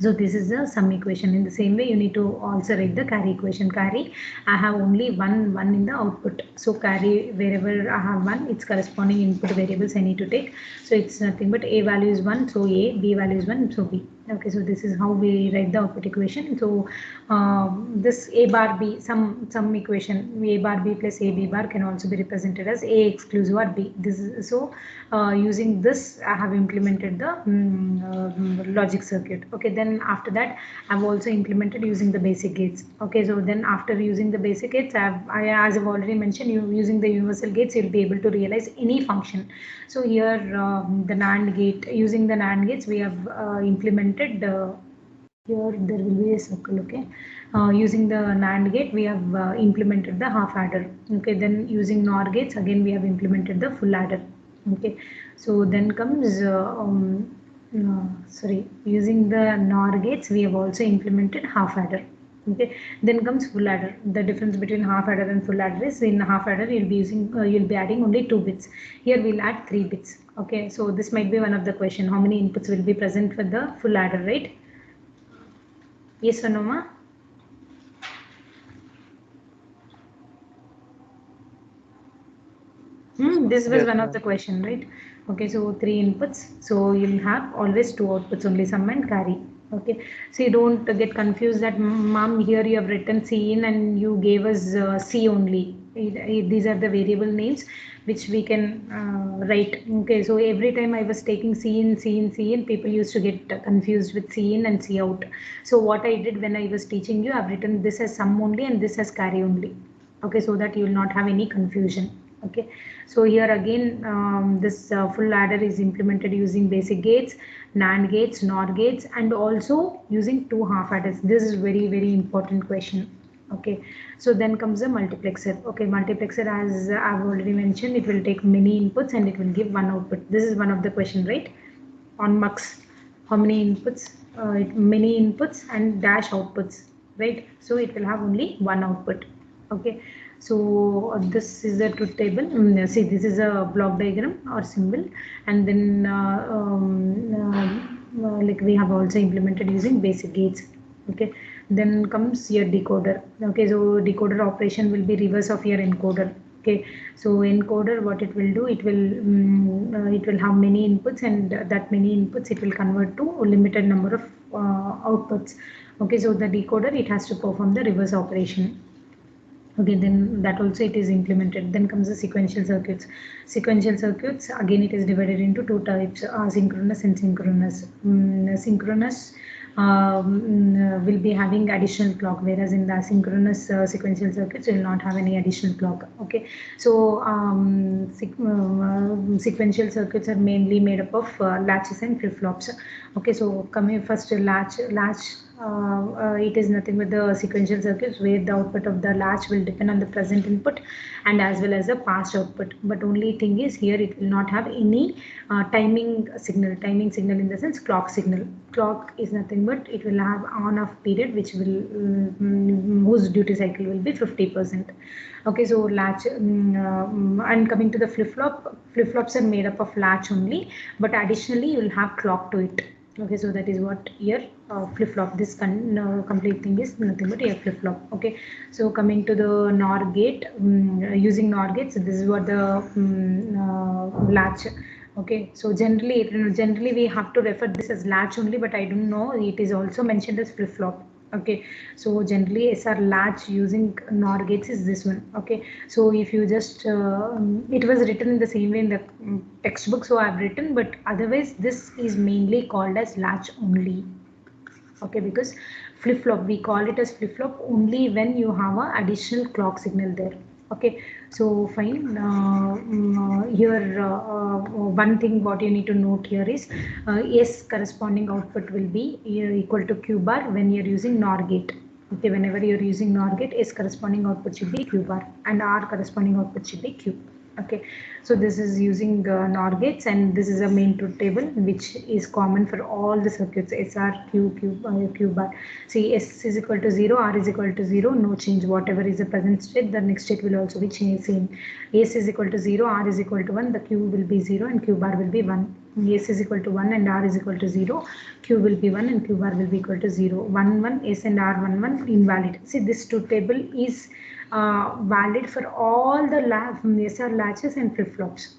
Speaker 1: So this is the sum equation. In the same way, you need to also write the carry equation. Carry, I have only one in the output. So carry, wherever I have 1, its corresponding input variables I need to take. So it's nothing but a value is 1, so a, b value is 1, so b. Okay, so this is how we write the output equation. So this a bar b, some equation, a bar b plus a b bar can also be represented as a exclusive or b. This is so using this I have implemented the logic circuit. Okay, then after that I've also implemented using the basic gates. Okay, so then after using the basic gates, as I've already mentioned, using the universal gates you'll be able to realize any function. So here the NAND gate, using the NAND gates we have implemented here there will be a circle. Okay, using the NAND gate we have implemented the half adder. Okay, then using NOR gates again we have implemented the full adder. Okay, so then comes using the NOR gates we have also implemented half adder. Okay, then comes full adder. The difference between half adder and full adder is in half adder you'll be using you'll be adding only 2 bits. Here we'll add 3 bits. Okay, so this might be one of the question, how many inputs will be present for the full adder, right? Yes or no, ma? This was one of the question, right? Okay, so 3 inputs. So you'll have always 2 outputs only, sum and carry. Okay, so you don't get confused that mom here you have written C in and you gave us C only. These are the variable names which we can write. Okay, so every time I was taking C in, people used to get confused with C in and C out. So what I did when I was teaching you, I've written this as sum only and this as carry only. Okay, so that you will not have any confusion. Okay, so here again this full adder is implemented using basic gates, NAND gates, NOR gates, and also using 2 half adders. This is very important question. Okay, so then comes the multiplexer. Okay, multiplexer, as I've already mentioned, it will take many inputs and it will give 1 output. This is one of the question, right? On mux, how many inputs? Many inputs and dash outputs, right? So it will have only 1 output. Okay, so this is the truth table. See, this is a block diagram or symbol, and then like we have also implemented using basic gates. Okay, then comes your decoder. Okay, so decoder operation will be reverse of your encoder. Okay, so encoder, what it will do, it will have many inputs, and that many inputs it will convert to a limited number of outputs. Okay, so the decoder, it has to perform the reverse operation. Okay, then that also it is implemented. Then comes the sequential circuits. Sequential circuits, again it is divided into two types, synchronous and synchronous. Synchronous will be having additional clock, whereas in the asynchronous sequential circuits will not have any additional clock. Okay, so sequential circuits are mainly made up of latches and flip-flops. Okay, so coming first to latch, it is nothing but the sequential circuits where the output of the latch will depend on the present input and as well as the past output. But only thing is here it will not have any timing signal. Timing signal in the sense clock signal. Clock is nothing but it will have on-off period which will whose duty cycle will be 50%. Okay, so latch and coming to the flip-flop. Flip-flops are made up of latch only, but additionally you will have clock to it. Okay, so that is what your flip-flop, this complete thing is nothing but your flip-flop. Okay, so coming to the NOR gate, using NOR gates, this is what the latch. Okay, so generally we have to refer this as latch only, but I don't know, it is also mentioned as flip-flop. Okay, so generally SR latch using NOR gates is this one. Okay, so if you just it was written in the same way in the textbook, so I've written, but otherwise this is mainly called as latch only. Okay, because flip-flop, we call it as flip-flop only when you have an additional clock signal there. Okay, so fine. Here one thing what you need to note here is S corresponding output will be equal to Q bar when you're using NOR gate. Okay, whenever you're using NOR gate, S corresponding output should be Q bar and R corresponding output should be Q. Okay, so this is using NOR gates, and this is a main truth table which is common for all the circuits SR, Q bar. See, S is equal to 0, R is equal to 0, no change. Whatever is the present state, the next state will also be same. S is equal to 0, R is equal to 1, the Q will be 0 and Q bar will be 1. S is equal to 1 and R is equal to 0, Q will be 1 and Q bar will be equal to 0. 1, 1, S and R 1, 1 invalid. See, this truth table is valid for all the SR latches and flip-flops.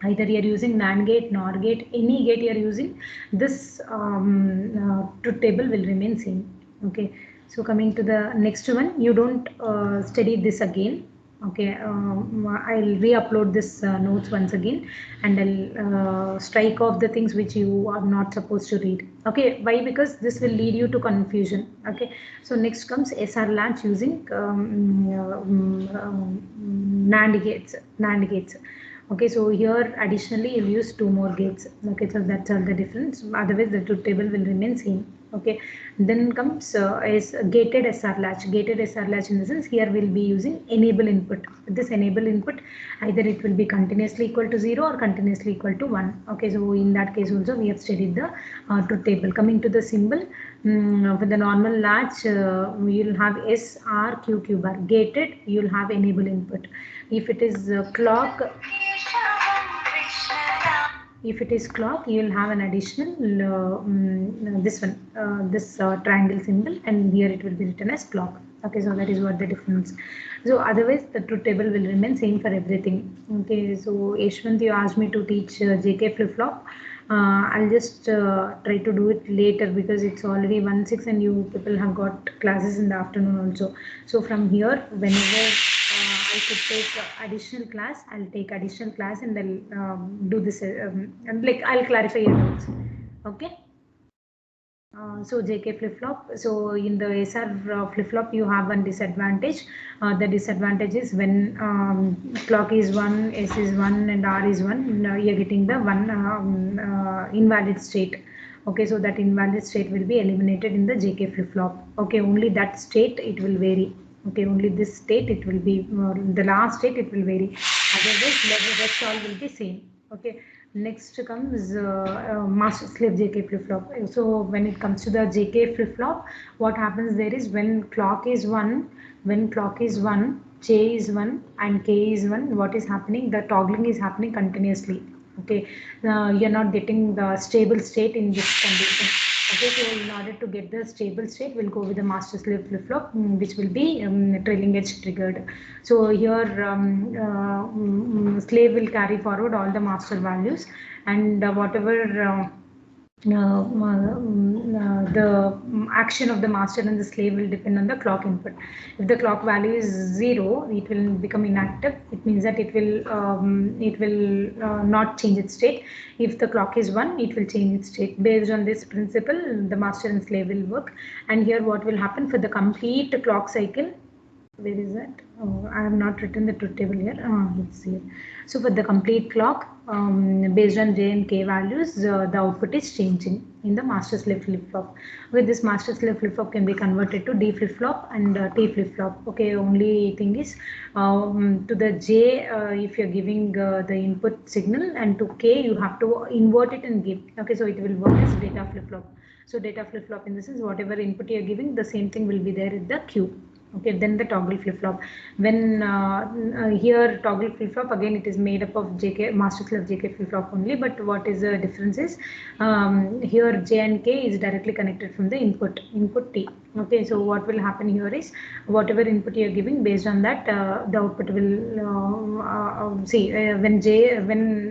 Speaker 1: Either you are using Nand gate, NOR gate, any gate you are using, this truth table will remain same. Okay, so coming to the next one, you don't study this again. Okay, I'll re-upload this notes once again, and I'll strike off the things which you are not supposed to read. Okay, why? Because this will lead you to confusion. Okay, so next comes SR latch using NAND gates. Okay, so here additionally you'll use 2 more gates. Okay, so that's all the difference. Otherwise the truth table will remain same. Okay, then comes is gated SR latch. Gated SR latch in the sense here we'll be using enable input. This enable input, either it will be continuously equal to 0 or continuously equal to 1. Okay, so in that case also we have studied the truth table. Coming to the symbol, with the normal latch you'll have SR Q bar. Gated you'll have enable input. If it is clock, you'll have an additional this one, this triangle symbol, and here it will be written as clock. Okay, so that is what the difference. So otherwise the truth table will remain same for everything. Okay, so Yashwant, you asked me to teach JK flip-flop. I'll just try to do it later because it's already 1:06 and you people have got classes in the afternoon also. So from here, whenever I could take additional class, I'll take additional class and I'll do this and like I'll clarify your doubts. Okay. So JK flip-flop. So in the SR flip-flop, you have one disadvantage. The disadvantage is when clock is 1, S is 1 and R is 1, you're getting the one invalid state. Okay, so that invalid state will be eliminated in the JK flip-flop. Okay, only that state it will vary. Okay, only this state it will be, the last state it will vary. Otherwise, the rest all will be same. Okay, next comes master slave JK flip-flop. So when it comes to the JK flip-flop, what happens there is when clock is 1, when clock is 1, J is 1 and K is 1, what is happening? The toggling is happening continuously. Okay, you're not getting the stable state in this condition. Okay, so in order to get the stable state, we'll go with the master slave flip-flop, which will be trailing edge triggered. So here slave will carry forward all the master values, and whatever the action of the master and the slave will depend on the clock input. If the clock value is 0, it will become inactive. It means that it will not change its state. If the clock is 1, it will change its state. Based on this principle, the master and slave will work. And here what will happen for the complete clock cycle? Where is that? Oh, I have not written the truth table here. Let's see. So for the complete clock, based on J and K values, the output is changing in the master slave flip-flop. Okay, this master slave flip-flop can be converted to D flip-flop and T flip-flop. Okay, only thing is to the J, if you're giving the input signal, and to K, you have to invert it and give. Okay, so it will work as data flip-flop. So data flip-flop in this is whatever input you're giving, the same thing will be there in the Q. Okay, then the toggle flip-flop. When here toggle flip-flop, again it is made up of JK, master slave JK flip-flop only, but what is the difference is here J and K is directly connected from the input T. Okay, so what will happen here is whatever input you are giving, based on that the output will when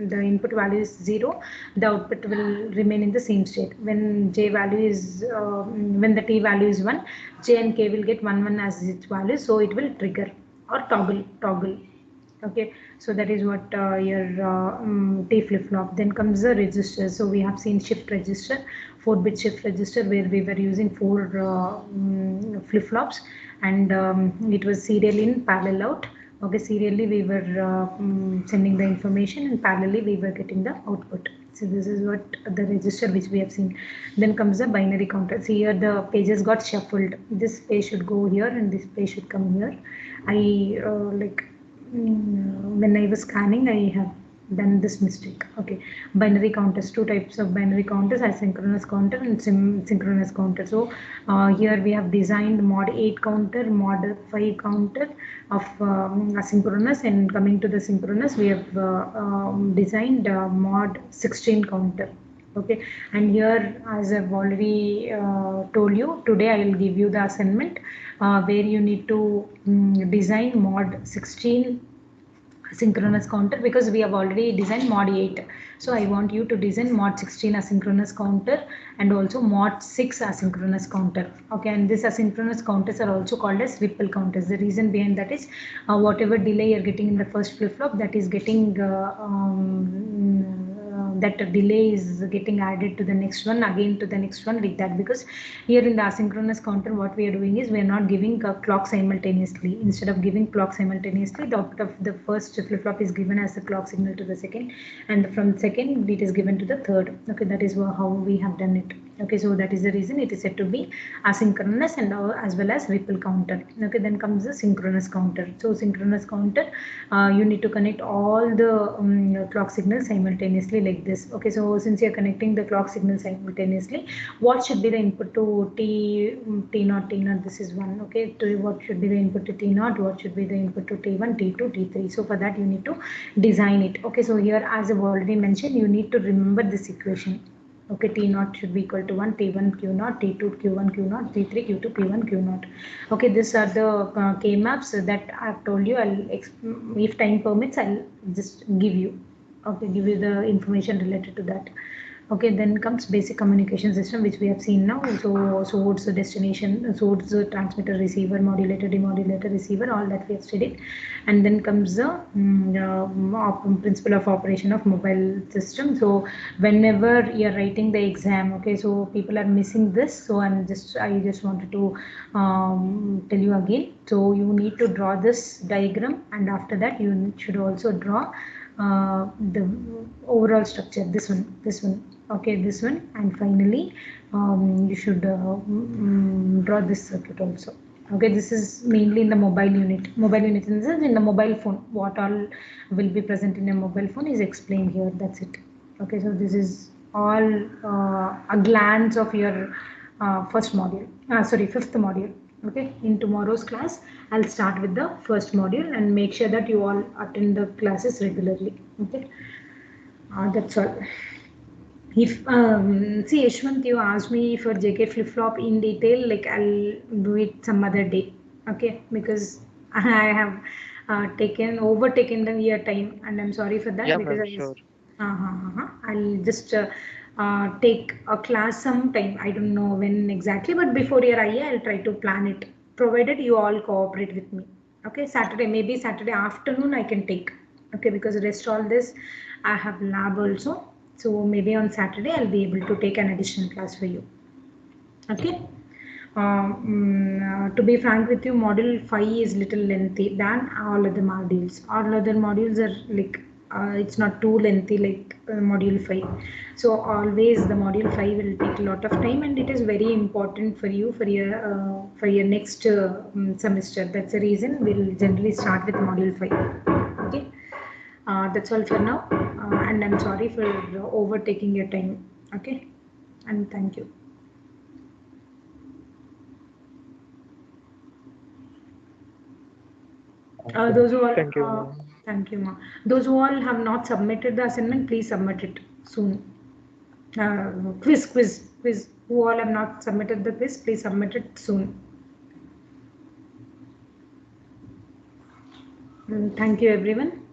Speaker 1: the input value is 0, the output will remain in the same state. When J value is when the T value is 1, J and K will get 1 as its value, so it will trigger or toggle. Okay, so that is what your T flip-flop. Then comes the register. So we have seen shift register, 4-bit shift register, where we were using 4 flip-flops, and it was serial in, parallel out. Okay, serially we were sending the information, and parallelly we were getting the output. So this is what the register which we have seen. Then comes the binary counter. See here the pages got shuffled. This page should go here and this page should come here. I when I was scanning, I have done this mistake. Okay, binary counters, 2 types of binary counters: asynchronous counter and synchronous counter. So here we have designed mod 8 counter, mod 5 counter of asynchronous, and coming to the synchronous, we have designed mod 16 counter. Okay, and here, as I've already told you, today I will give you the assignment where you need to design mod 16 synchronous counter, because we have already designed mod 8. So I want you to design mod 16 asynchronous counter and also mod 6 asynchronous counter. Okay, and these asynchronous counters are also called as ripple counters. The reason behind that is whatever delay you're getting in the first flip-flop, that is getting that delay is getting added to the next one, again to the next one, like that. Because here in the asynchronous counter, what we are doing is we are not giving a clock simultaneously. Instead of giving clock simultaneously, the output of the first flip-flop is given as a clock signal to the second, and from second it is given to the third. Okay, that is how we have done it. Okay, so that is the reason it is said to be asynchronous and as well as ripple counter. Okay, then comes the synchronous counter. So synchronous counter, you need to connect all the clock signals simultaneously, like this. Okay, so since you are connecting the clock signal simultaneously, what should be the input to T0? This is 1. Okay, what should be the input to T0? What should be the input to T1, T2, T3? So for that you need to design it. Okay, so here, as I've already mentioned, you need to remember this equation. Okay, T0 should be equal to 1, T1 Q0, T2 Q1 Q0, T3 Q2 P1 Q0. Okay, these are the K maps that I've told you. If time permits, I'll just give you. Okay, give you the information related to that. Okay, then comes basic communication system, which we have seen now. So source, destination, source, transmitter, receiver, modulator, demodulator, receiver, all that we have studied. And then comes the principle of operation of mobile system. So whenever you're writing the exam, okay, so people are missing this. So I just wanted to tell you again. So you need to draw this diagram, and after that you should also draw the overall structure. This one. Okay, this one, and finally you should draw this circuit also. Okay, this is mainly in the mobile unit. Mobile unit in the sense, in the mobile phone, what all will be present in a mobile phone is explained here. That's it. Okay, so this is all a glance of your fifth module. Okay, in tomorrow's class, I'll start with the first module and make sure that you all attend the classes regularly. Okay, that's all. If see Yashwant, you asked me for JK flip flop in detail, like I'll do it some other day. Okay, because I have overtaken the year time, and I'm sorry for that
Speaker 5: Yeah,
Speaker 1: because
Speaker 5: ma'am,
Speaker 1: I was.
Speaker 5: sure.
Speaker 1: I'll just take a class sometime. I don't know when exactly, but before your IA, I'll try to plan it. Provided you all cooperate with me. Okay, Saturday, maybe Saturday afternoon I can take. Okay, because rest all this, I have lab also. So maybe on Saturday I'll be able to take an additional class for you. Okay. To be frank with you, module 5 is little lengthy than all other modules. All other modules are like it's not too lengthy like module 5. So always the module 5 will take a lot of time, and it is very important for you for your next semester. That's the reason we'll generally start with module 5. Okay. That's all for now, and I'm sorry for overtaking your time. Okay, and thank you. Those who
Speaker 5: Thank you,
Speaker 1: are,
Speaker 5: ma'am.
Speaker 1: thank you, ma. Those who all have not submitted the assignment, please submit it soon. Quiz. Who all have not submitted the quiz, please submit it soon. Thank you, everyone.